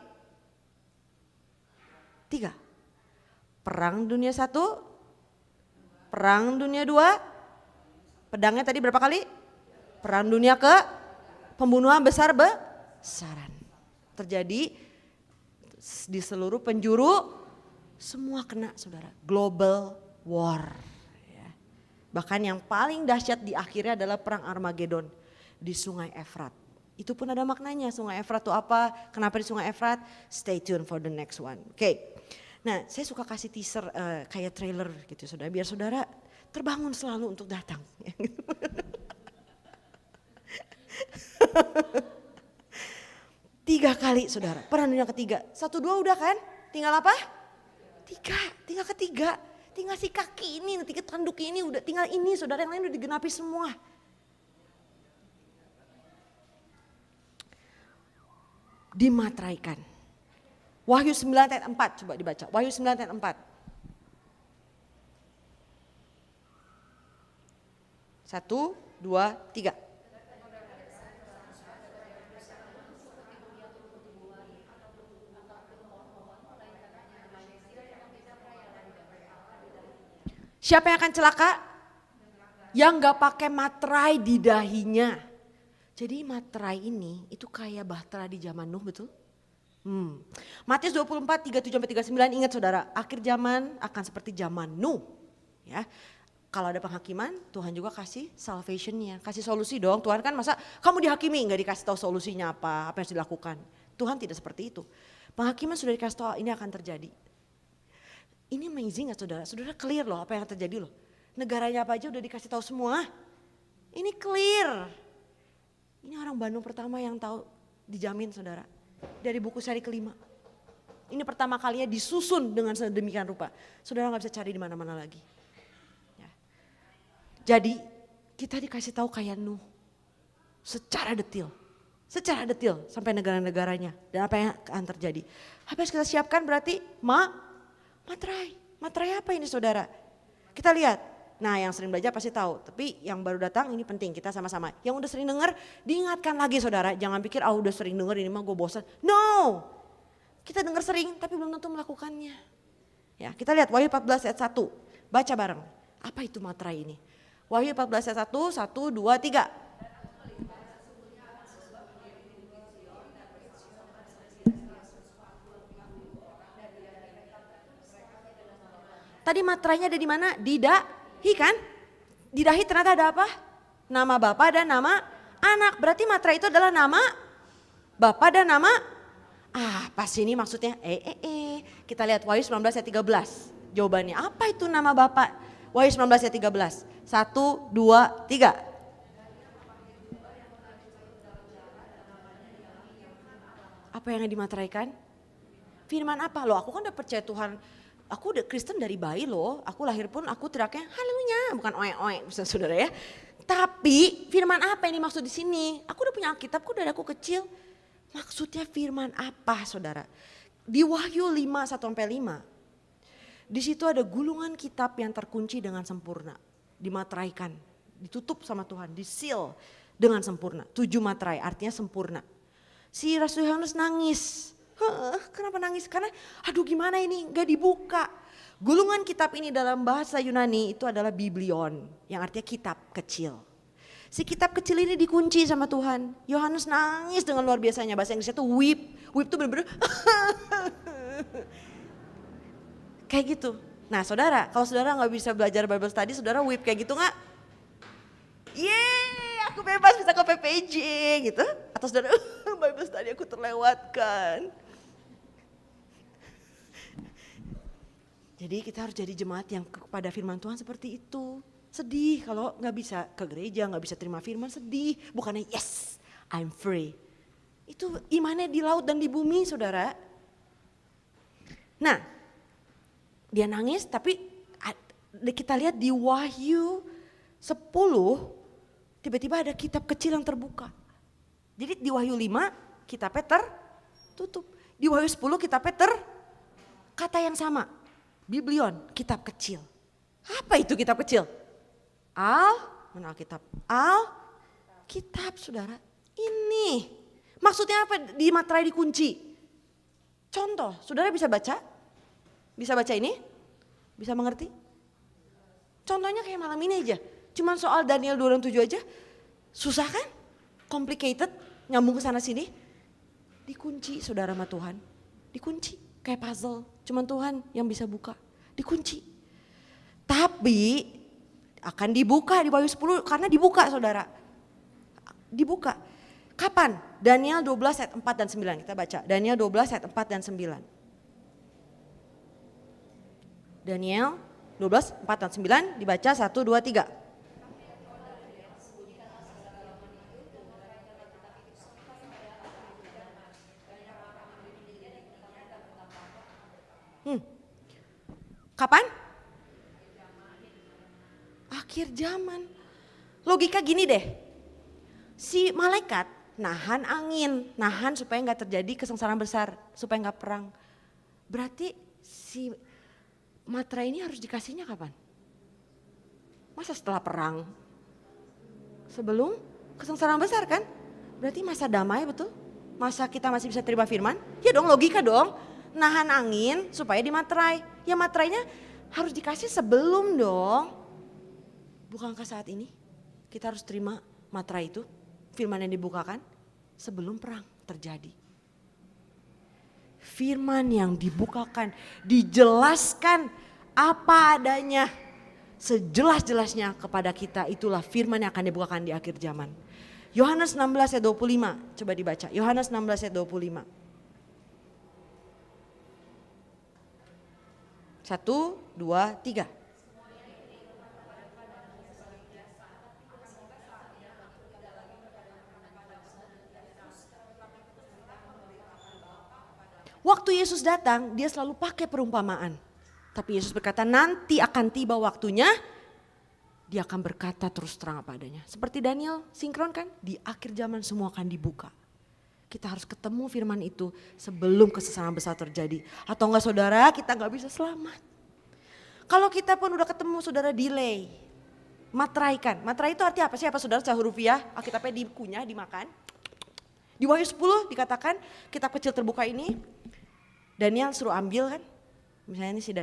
3. Perang dunia 1, perang dunia 2, pedangnya tadi berapa kali? Perang dunia ke pembunuhan besar-besaran. Terjadi di seluruh penjuru, semua kena saudara. Global war. Ya. Bahkan yang paling dahsyat di akhirnya adalah perang Armageddon di Sungai Efrat. Itu pun ada maknanya, Sungai Efrat itu apa, kenapa di Sungai Efrat, stay tuned for the next one. Oke. Nah saya suka kasih teaser kayak trailer gitu saudara, biar saudara terbangun selalu untuk datang. 3 kali saudara, perang dunia ketiga. 1, 2 udah kan, tinggal apa? 3, tinggal ketiga. Tinggal si kaki ini, tinggal tanduk ini, udah tinggal ini saudara, yang lain udah digenapi semua. Dimateraikan. Wahyu 9 ayat 4 coba dibaca. Wahyu 9 ayat 4. 1, 2, 3. Siapa yang akan celaka? Yang gak pakai materai di dahinya. Jadi materai ini itu kayak bahtera di zaman Nuh, betul? Matius 24, 37-39, ingat saudara, akhir zaman akan seperti zaman Nuh. Ya, kalau ada penghakiman, Tuhan juga kasih salvationnya, kasih solusi dong. Tuhan kan masa kamu dihakimi nggak dikasih tahu solusinya apa yang harus dilakukan. Tuhan tidak seperti itu. Penghakiman sudah dikasih tahu ini akan terjadi. Ini amazing gak saudara? Saudara clear loh apa yang terjadi loh. Negaranya apa aja udah dikasih tahu semua. Ini clear. Ini orang Bandung pertama yang tahu, dijamin saudara. Dari buku seri kelima. Ini pertama kalinya disusun dengan sedemikian rupa. Saudara gak bisa cari di mana-mana lagi. Ya. Jadi kita dikasih tahu kayak Nuh. Secara detil. Secara detil sampai negara-negaranya. Dan apa yang akan terjadi. Apa yang kita siapkan berarti materai. Materai apa ini saudara? Kita lihat. Nah yang sering belajar pasti tahu, tapi yang baru datang ini penting kita sama-sama. Yang udah sering dengar diingatkan lagi saudara, jangan pikir udah sering dengar ini mah gue bosan. No, kita dengar sering tapi belum tentu melakukannya. Ya kita lihat Wahyu 14 ayat 1, baca bareng. Apa itu materai ini? Wahyu 14 ayat 1, 1, 2, 3. Tadi materainya ada di mana? Di dahi kan? Di dahi ternyata ada apa? Nama Bapa dan nama anak. Berarti materai itu adalah nama Bapa dan nama pas ini maksudnya Kita lihat Wahyu 19 ayat 13. Jawabannya apa itu nama Bapa? Wahyu 19 ayat 13. 1, 2, 3. Apa yang dimateraikan? Firman apa? Loh aku kan udah percaya Tuhan. Aku udah Kristen dari bayi loh, aku lahir pun aku teriaknya haleluya, bukan oe-oe saudara ya. Tapi firman apa ini maksud di sini? Aku udah punya Alkitab, aku dari aku kecil. Maksudnya firman apa saudara? Di Wahyu 5, 1-5, di situ ada gulungan kitab yang terkunci dengan sempurna. Dimateraikan, ditutup sama Tuhan, di-seal dengan sempurna. 7 materai artinya sempurna. Si Rasul Yohanes nangis. Kenapa nangis? Karena aduh gimana ini gak dibuka. Gulungan kitab ini dalam bahasa Yunani itu adalah biblion yang artinya kitab kecil. Si kitab kecil ini dikunci sama Tuhan. Yohanes nangis dengan luar biasanya, bahasa Inggrisnya tuh weep. Weep tuh bener-bener kayak gitu. Nah saudara, kalau saudara gak bisa belajar Bible study, saudara weep kayak gitu gak? Yeay aku bebas bisa ke PPJ gitu. Atau saudara Bible study aku terlewatkan. Jadi kita harus jadi jemaat yang kepada firman Tuhan seperti itu. Sedih kalau gak bisa ke gereja, gak bisa terima firman, sedih. Bukannya yes, I'm free. Itu imannya di laut dan di bumi saudara. Nah, dia nangis tapi kita lihat di Wahyu 10, tiba-tiba ada kitab kecil yang terbuka. Jadi di Wahyu 5 kitabnya tertutup. Di Wahyu 10 kitabnya kata yang sama. Biblion, kitab kecil. Apa itu kitab kecil? Mana Alkitab? Alkitab saudara. Ini. Maksudnya apa? Di materai dikunci. Contoh, saudara bisa baca? Bisa baca ini? Bisa mengerti? Contohnya kayak malam ini aja. Cuman soal Daniel 2:7 aja. Susah kan? Complicated, nyambung ke sana sini. Dikunci saudara sama Tuhan. Dikunci. Kayak puzzle, cuman Tuhan yang bisa buka, dikunci. Tapi akan dibuka di Wahyu 10 karena dibuka saudara. Dibuka. Kapan? Daniel 12 ayat 4 dan 9 kita baca. Daniel 12 ayat 4 dan 9. Daniel 12, 4 dan 9 dibaca 1, 2, 3. Kapan? Akhir zaman. Logika gini deh. Si malaikat nahan angin, nahan supaya nggak terjadi kesengsaraan besar, supaya nggak perang. Berarti si materai ini harus dikasihnya kapan? Masa setelah perang? Sebelum kesengsaraan besar kan? Berarti masa damai betul? Masa kita masih bisa terima firman? Ya dong, logika dong. Nahan angin supaya dimaterai. Ya materainya harus dikasih sebelum dong. Bukankah saat ini kita harus terima materai itu? Firman yang dibukakan sebelum perang terjadi. Firman yang dibukakan, dijelaskan apa adanya sejelas-jelasnya kepada kita, itulah firman yang akan dibukakan di akhir zaman. Yohanes 16 ayat 25, coba dibaca. Yohanes 16 ayat 25. 1, 2, 3. Waktu Yesus datang, dia selalu pakai perumpamaan. Tapi Yesus berkata nanti akan tiba waktunya, dia akan berkata terus terang apa adanya. Seperti Daniel sinkron kan, di akhir zaman semua akan dibuka. Kita harus ketemu firman itu sebelum kesesaran besar terjadi. Atau enggak saudara, kita enggak bisa selamat. Kalau kita pun udah ketemu saudara delay. Materaikan. Materai itu artinya apa sih? Apa saudara secara hurufiah? Alkitabnya dikunyah, dimakan. Di Wahyu 10 dikatakan kitab kecil terbuka ini. Daniel suruh ambil kan. Misalnya ini si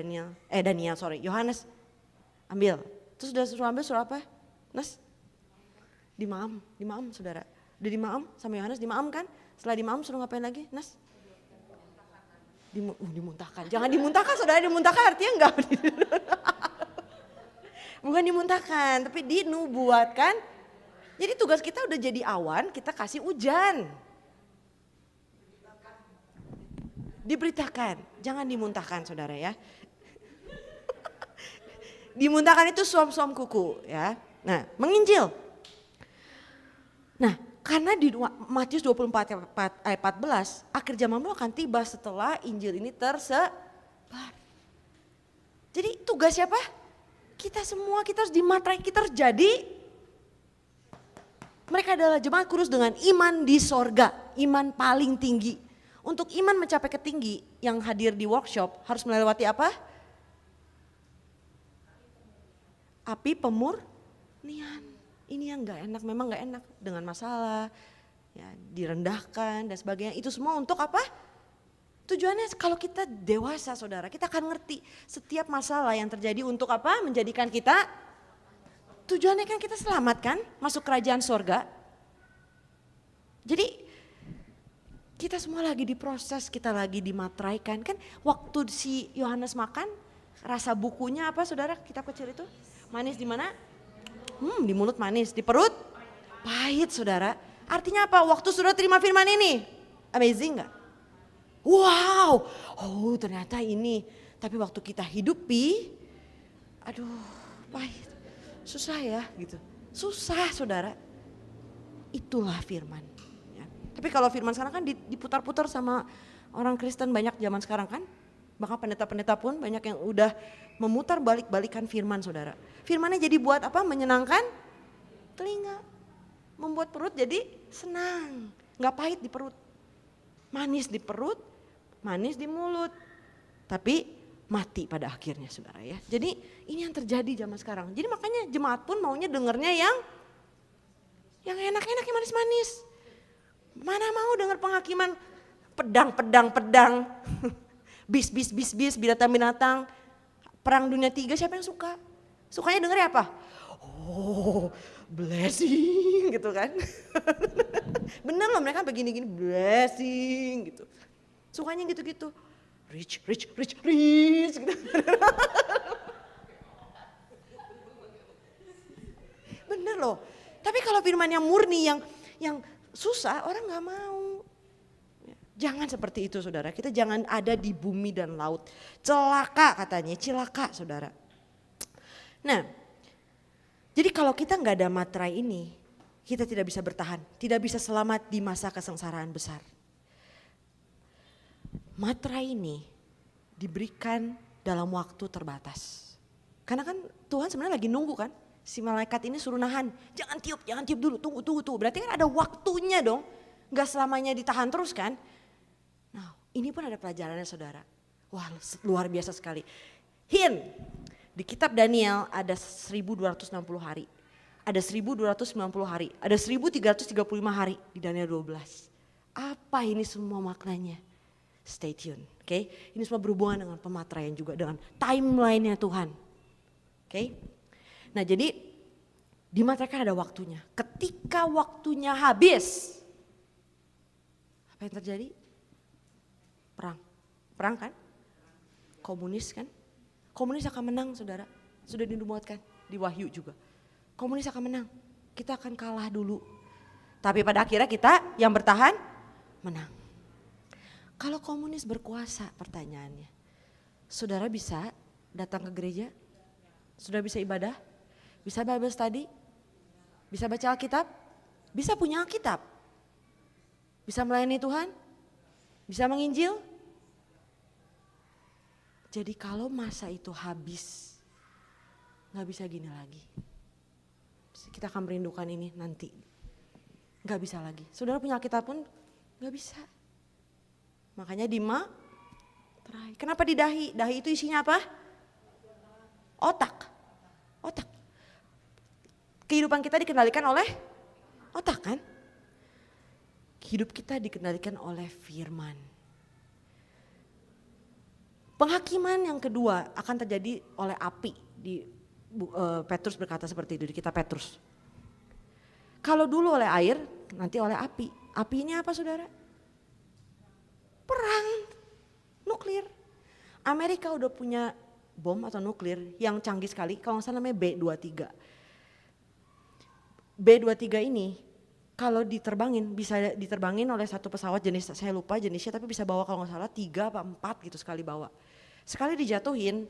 Yohanes ambil. Terus udah suruh ambil suruh apa? Nas? Dimaam saudara. Udah dimaam sama Yohanes, dimaam kan? Setelah dimaam suruh ngapain lagi? Nas? Dimuntahkan. Jangan dimuntahkan saudara, dimuntahkan artinya enggak. Bukan dimuntahkan, tapi dinubuatkan. Jadi tugas kita udah jadi awan, kita kasih hujan. Diberitakan, jangan dimuntahkan saudara ya. Dimuntahkan itu suam-suam kuku ya. Nah, menginjil. Nah, karena di Matius 24 ayat 14, akhir zamanmu akan tiba setelah Injil ini tersebar. Jadi tugas siapa? Kita semua, kita harus dimaterai, kita harus jadi. Mereka adalah jemaat kudus dengan iman di sorga, iman paling tinggi. Untuk iman mencapai ketinggi yang hadir di workshop harus melewati apa? Api pemurnian. Ini yang gak enak, memang gak enak dengan masalah, ya, direndahkan dan sebagainya. Itu semua untuk apa? Tujuannya kalau kita dewasa saudara, kita akan ngerti setiap masalah yang terjadi untuk apa? Menjadikan kita, tujuannya kan kita selamat kan? Masuk kerajaan sorga. Jadi kita semua lagi diproses, kita lagi dimateraikan. Kan waktu si Yohanes makan, rasa bukunya apa saudara? Kitab kecil itu manis di mana? Di mulut manis, di perut pahit saudara. Artinya apa? Waktu saudara terima firman ini, amazing gak? Wow, oh ternyata ini. Tapi waktu kita hidupi, aduh pahit, susah ya gitu. Susah saudara, itulah firman. Ya. Tapi kalau firman sekarang kan diputar-putar sama orang Kristen banyak zaman sekarang kan. Bahkan pendeta-pendeta pun banyak yang udah memutar balik-balikan firman saudara. Firmannya jadi buat apa? Menyenangkan telinga. Membuat perut jadi senang. Gak pahit di perut. Manis di perut, manis di mulut. Tapi mati pada akhirnya saudara ya. Jadi ini yang terjadi zaman sekarang. Jadi makanya jemaat pun maunya dengernya yang enak-enak, yang manis-manis. Mana mau dengar penghakiman pedang. Bis, binatang-binatang, perang dunia 3 siapa yang suka? Sukanya dengernya apa? Oh blessing gitu kan. Bener loh mereka begini-gini blessing gitu. Sukanya gitu-gitu. Rich gitu. bener loh. Tapi kalau firman yang murni, yang susah, orang gak mau. Jangan seperti itu saudara, kita jangan ada di bumi dan laut. Celaka katanya, cilaka saudara. Nah, jadi kalau kita gak ada materai ini, kita tidak bisa bertahan, tidak bisa selamat di masa kesengsaraan besar. Materai ini diberikan dalam waktu terbatas. Karena kan Tuhan sebenarnya lagi nunggu kan, si malaikat ini suruh nahan, jangan tiup dulu, tunggu. Berarti kan ada waktunya dong, gak selamanya ditahan terus kan. Nah, ini pun ada pelajarannya saudara. Wah, luar biasa sekali. Di kitab Daniel ada 1260 hari. Ada 1290 hari. Ada 1335 hari di Daniel 12. Apa ini semua maknanya? Stay tune. Oke. Ini semua berhubungan dengan pematraian juga. Dengan timeline-nya Tuhan. Oke. Nah jadi dimatraikan ada waktunya. Ketika waktunya habis. Apa yang terjadi? Perang kan? Komunis kan? Komunis akan menang saudara. Sudah dinubuatkan di Wahyu juga. Komunis akan menang. Kita akan kalah dulu. Tapi pada akhirnya kita yang bertahan menang. Kalau komunis berkuasa pertanyaannya. Saudara bisa datang ke gereja? Saudara bisa ibadah? Bisa Bible study? Bisa baca Alkitab? Bisa punya Alkitab? Bisa melayani Tuhan? Bisa menginjil? Jadi kalau masa itu habis, gak bisa gini lagi. Kita akan merindukan ini nanti. Gak bisa lagi. Saudara punya Alkitab pun gak bisa. Makanya materai. Kenapa di dahi? Dahi itu isinya apa? Otak. Kehidupan kita dikendalikan oleh otak kan? Hidup kita dikendalikan oleh firman. Penghakiman yang kedua akan terjadi oleh api. Petrus berkata seperti itu di kitab Petrus. Kalau dulu oleh air, nanti oleh api. Api ini apa saudara? Perang nuklir. Amerika udah punya bom atau nuklir yang canggih sekali. Kalau nggak salah namanya B-23. B-23 ini kalau diterbangin bisa diterbangin oleh satu pesawat jenis saya lupa jenisnya tapi bisa bawa kalau nggak salah 3 apa 4 gitu sekali bawa. Sekali dijatuhin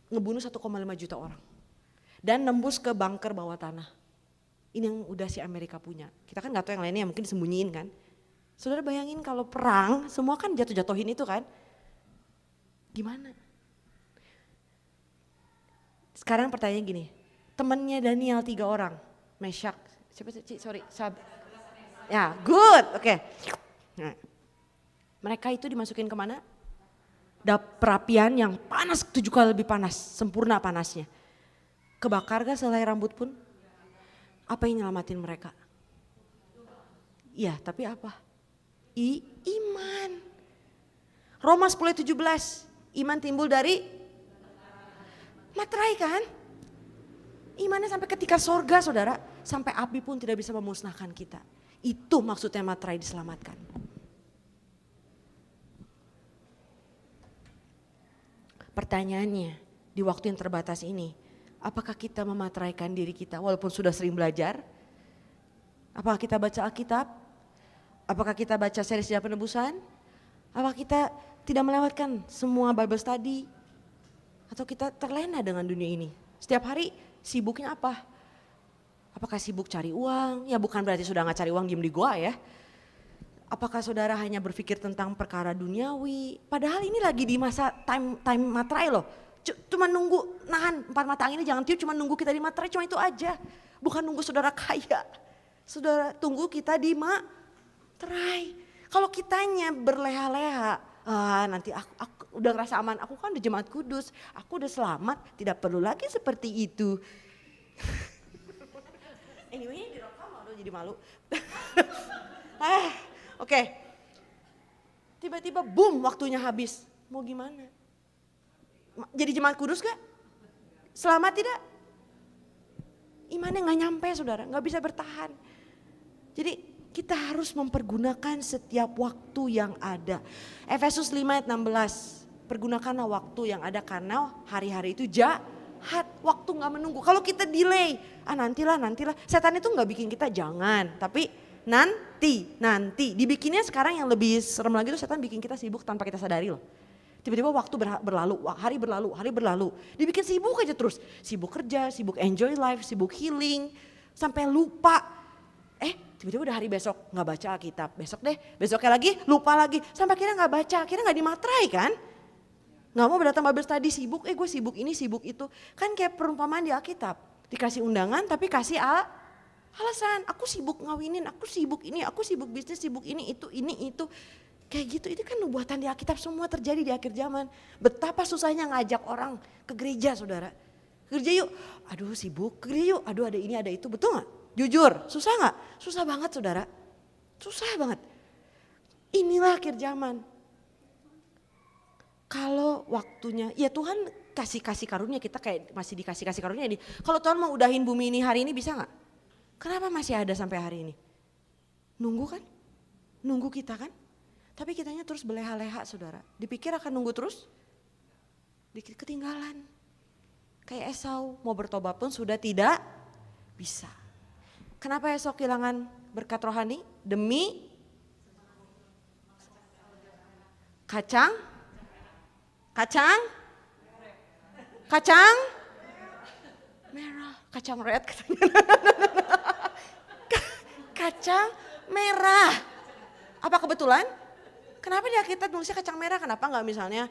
ngebunuh 1,5 juta orang dan nembus ke bunker bawah tanah. Ini yang udah si Amerika punya. Kita kan nggak tahu yang lainnya mungkin disembunyiin kan. Saudara bayangin kalau perang semua kan jatuhin itu kan. Gimana? Sekarang pertanyaannya gini, temannya Daniel 3 orang, Meshak, ya good, oke. Nah, mereka itu dimasukin kemana? Perapian yang panas 7 kali lebih panas, sempurna panasnya. Kebakar gak selai rambut pun? Apa yang nyelamatin mereka? Iya tapi apa? Iman. Roma 10:17, iman timbul dari materai kan? Imannya sampai ketika sorga saudara, sampai api pun tidak bisa memusnahkan kita. Itu maksudnya materai diselamatkan. Pertanyaannya di waktu yang terbatas ini, apakah kita memateraikan diri kita walaupun sudah sering belajar? Apakah kita baca Alkitab? Apakah kita baca seri Sejarah Penebusan? Apakah kita tidak melewatkan semua Bible study? Atau kita terlena dengan dunia ini? Setiap hari sibuknya apa? Apakah sibuk cari uang? Ya bukan berarti sudah gak cari uang diem di goa ya. Apakah saudara hanya berpikir tentang perkara duniawi? Padahal ini lagi di masa time materai loh. Cuma nunggu nahan 4 mata angin ini jangan tiup, cuma nunggu kita di materai, cuma itu aja. Bukan nunggu saudara kaya. Saudara tunggu kita di materai. Kalau kitanya berleha-leha, nanti aku udah ngerasa aman, aku kan udah jemaat kudus, aku udah selamat, tidak perlu lagi seperti itu. Anyway direkam aduh jadi malu. Oke. Tiba-tiba boom waktunya habis. Mau gimana? Jadi jemaat kudus gak? Selamat tidak? Imannya gak nyampe saudara, gak bisa bertahan. Jadi kita harus mempergunakan setiap waktu yang ada. Efesus 5 ayat 16, pergunakanlah waktu yang ada karena hari-hari itu waktu gak menunggu. Kalau kita delay, nantilah. Setan itu gak bikin kita jangan, tapi nanti. Dibikinnya sekarang yang lebih serem lagi tuh setan bikin kita sibuk tanpa kita sadari loh. Tiba-tiba waktu berlalu, hari berlalu. Dibikin sibuk aja terus. Sibuk kerja, sibuk enjoy life, sibuk healing. Sampai lupa. Tiba-tiba udah hari besok gak baca Alkitab. Besoknya lagi lupa lagi. Sampai akhirnya gak baca, akhirnya gak dimaterai kan. Gak mau berdatang Bible study, sibuk, gue sibuk ini, sibuk itu. Kan kayak perumpamaan di Alkitab. Dikasih undangan tapi kasih alasan. Aku sibuk ngawinin, aku sibuk ini, aku sibuk bisnis, sibuk ini, itu. Kayak gitu, itu kan nubuatan di Alkitab semua terjadi di akhir zaman. Betapa susahnya ngajak orang ke gereja saudara. Ke gereja yuk, aduh sibuk, ke gereja yuk, aduh ada ini ada itu, betul gak? Jujur, susah gak? Susah banget saudara, susah banget. Inilah akhir zaman. Kalau waktunya, ya Tuhan kasih karunia, kita kayak masih dikasih karunia. Kalau Tuhan mau udahin bumi ini hari ini bisa gak? Kenapa masih ada sampai hari ini? Nunggu kan? Nunggu kita kan? Tapi kitanya terus beleha-leha saudara. Dipikir akan nunggu terus, ketinggalan. Kayak Esau mau bertobat pun sudah tidak bisa. Kenapa Esau kehilangan berkat rohani? Demi kacang merah, kacang red katanya. Kacang merah. Apa kebetulan? Kenapa di Alkitab nulisnya kacang merah? Kenapa nggak misalnya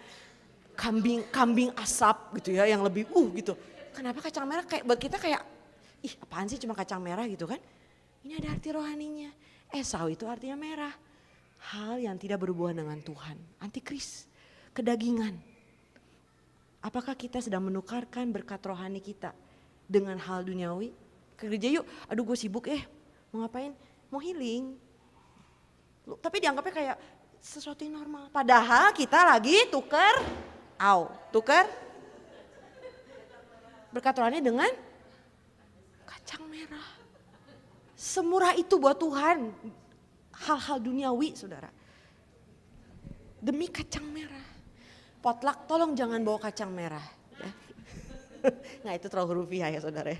kambing asap gitu ya yang lebih gitu. Kenapa kacang merah kayak buat kita kayak apaan sih cuma kacang merah gitu kan? Ini ada arti rohaninya. Esau itu artinya merah. Hal yang tidak berhubungan dengan Tuhan. Antikris, kedagingan. Apakah kita sedang menukarkan berkat rohani kita dengan hal duniawi? Ke gereja yuk, aduh gue sibuk mau ngapain? Mau healing. Tapi dianggapnya kayak sesuatu yang normal. Padahal kita lagi tukar berkat rohani dengan kacang merah. Semurah itu buat Tuhan hal-hal duniawi saudara. Demi kacang merah. Potluck tolong jangan bawa kacang merah. Ya. Nah itu terlalu rupiah ya saudara.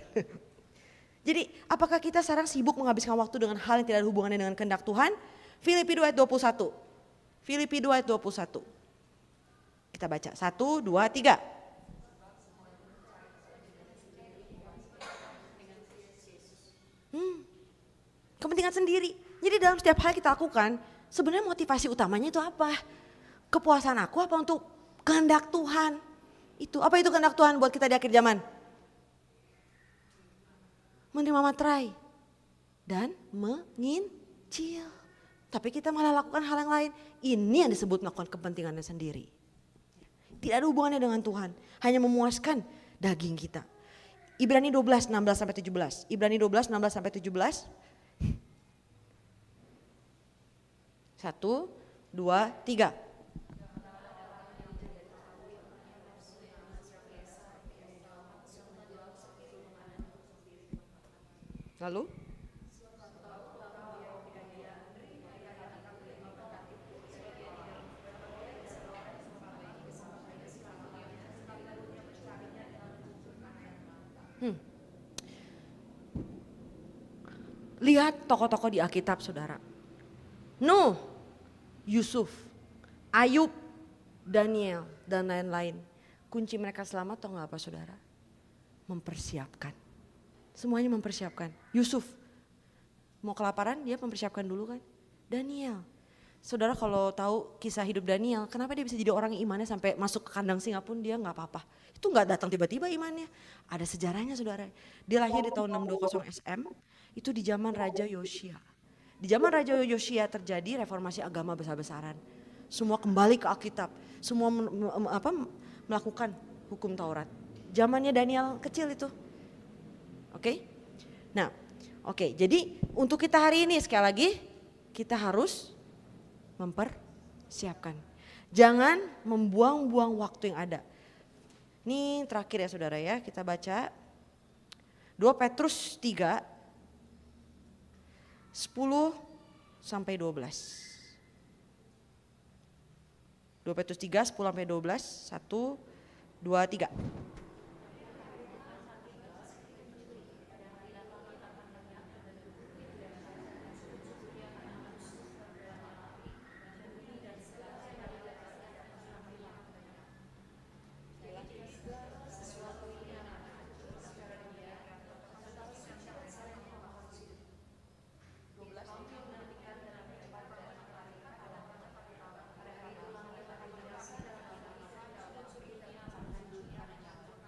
Jadi apakah kita sekarang sibuk menghabiskan waktu dengan hal yang tidak ada hubungannya dengan kehendak Tuhan? Filipi 2 ayat 21. Filipi 2 ayat 21. Kita baca 1, 2, 3. Kepentingan sendiri. Jadi dalam setiap hal kita lakukan, sebenarnya motivasi utamanya itu apa? Kepuasan aku apa untuk kehendak Tuhan? Apa itu kehendak Tuhan buat kita di akhir zaman? Menerima materai dan menginjil. Tapi kita malah lakukan hal yang lain. Ini yang disebut melakukan kepentingannya sendiri. Tidak ada hubungannya dengan Tuhan. Hanya memuaskan daging kita. Ibrani 12, 16-17. Ibrani 12, 16-17. 1, 2, 3. Lalu? Lihat tokoh-tokoh di Alkitab saudara. Nuh, Yusuf, Ayub, Daniel dan lain-lain. Kunci mereka selamat tau gak apa saudara? Mempersiapkan. Semuanya mempersiapkan. Yusuf mau kelaparan dia mempersiapkan dulu kan. Daniel. Saudara kalau tahu kisah hidup Daniel, kenapa dia bisa jadi orang yang imannya sampai masuk ke kandang singa pun dia gak apa-apa. Itu gak datang tiba-tiba imannya. Ada sejarahnya saudara. Dia lahir di tahun 620 SM. Itu di zaman Raja Yosia. Di zaman Raja Yosia terjadi reformasi agama besar-besaran. Semua kembali ke Alkitab. Semua melakukan hukum Taurat. Zamannya Daniel kecil itu. Oke? Nah, oke. Jadi untuk kita hari ini sekali lagi kita harus mempersiapkan. Jangan membuang-buang waktu yang ada. Ini terakhir ya saudara ya, kita baca 2 Petrus 3 10-12. 2 Petrus 3 10-12. 1, 2, 3.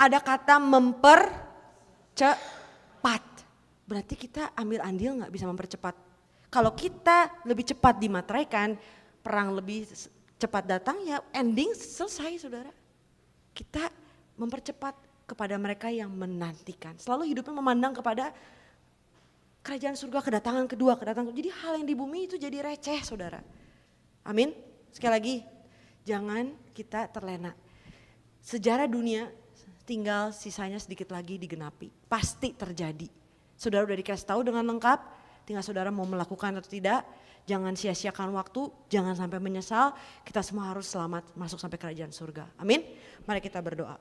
Ada kata mempercepat. Berarti kita ambil andil nggak bisa mempercepat. Kalau kita lebih cepat dimateraikan, perang lebih cepat datang, ya ending selesai saudara. Kita mempercepat kepada mereka yang menantikan. Selalu hidupnya memandang kepada kerajaan surga, kedatangan kedua. Jadi hal yang di bumi itu jadi receh saudara. Amin. Sekali lagi, jangan kita terlena. Sejarah dunia tinggal sisanya sedikit lagi digenapi. Pasti terjadi. Saudara udah dikasih tahu dengan lengkap, tinggal saudara mau melakukan atau tidak. Jangan sia-siakan waktu, jangan sampai menyesal. Kita semua harus selamat masuk sampai kerajaan surga. Amin. Mari kita berdoa.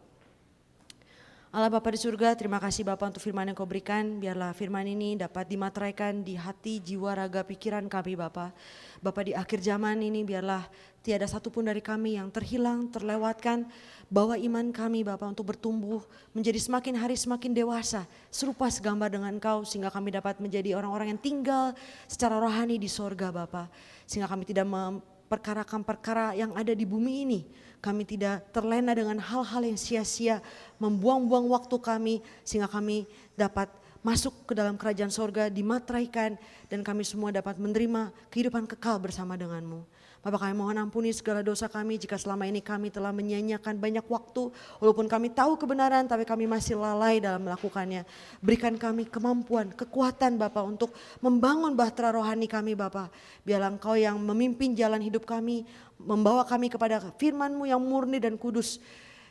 Allah Bapa di surga, terima kasih Bapa untuk firman yang kau berikan. Biarlah firman ini dapat dimateraikan di hati, jiwa, raga, pikiran kami Bapa. Bapa di akhir zaman ini biarlah tiada satupun dari kami yang terhilang, terlewatkan. Bawa iman kami Bapa untuk bertumbuh, menjadi semakin hari semakin dewasa. Serupa segambar dengan Kau sehingga kami dapat menjadi orang-orang yang tinggal secara rohani di sorga Bapa. Sehingga kami tidak memperkarakan perkara yang ada di bumi ini. Kami tidak terlena dengan hal-hal yang sia-sia, membuang-buang waktu kami sehingga kami dapat masuk ke dalam kerajaan sorga, dimateraikan dan kami semua dapat menerima kehidupan kekal bersama dengan-Mu. Bapa kami mohon ampuni segala dosa kami jika selama ini kami telah menyia-nyiakan banyak waktu. Walaupun kami tahu kebenaran tapi kami masih lalai dalam melakukannya. Berikan kami kemampuan, kekuatan Bapa untuk membangun bahtera rohani kami Bapa. Biarlah Engkau yang memimpin jalan hidup kami, membawa kami kepada firman-Mu yang murni dan kudus.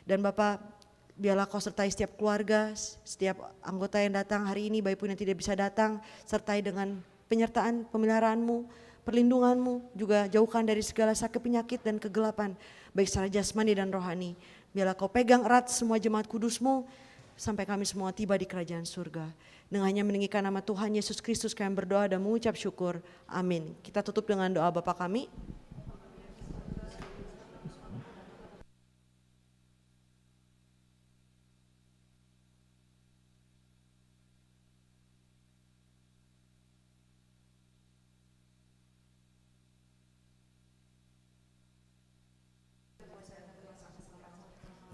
Dan Bapa, biarlah Kau sertai setiap keluarga, setiap anggota yang datang hari ini, baik pun yang tidak bisa datang, sertai dengan penyertaan pemeliharaan-Mu, perlindungan-Mu, juga jauhkan dari segala sakit penyakit dan kegelapan, baik secara jasmani dan rohani. Biarlah Kau pegang erat semua jemaat kudus-Mu, sampai kami semua tiba di kerajaan surga. Dengan hanya meninggikan nama Tuhan Yesus Kristus kami berdoa dan mengucap syukur. Amin. Kita tutup dengan doa Bapa kami.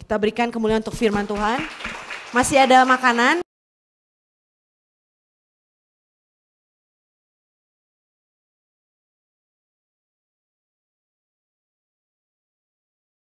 Kita berikan kemuliaan untuk firman Tuhan. Masih ada makanan.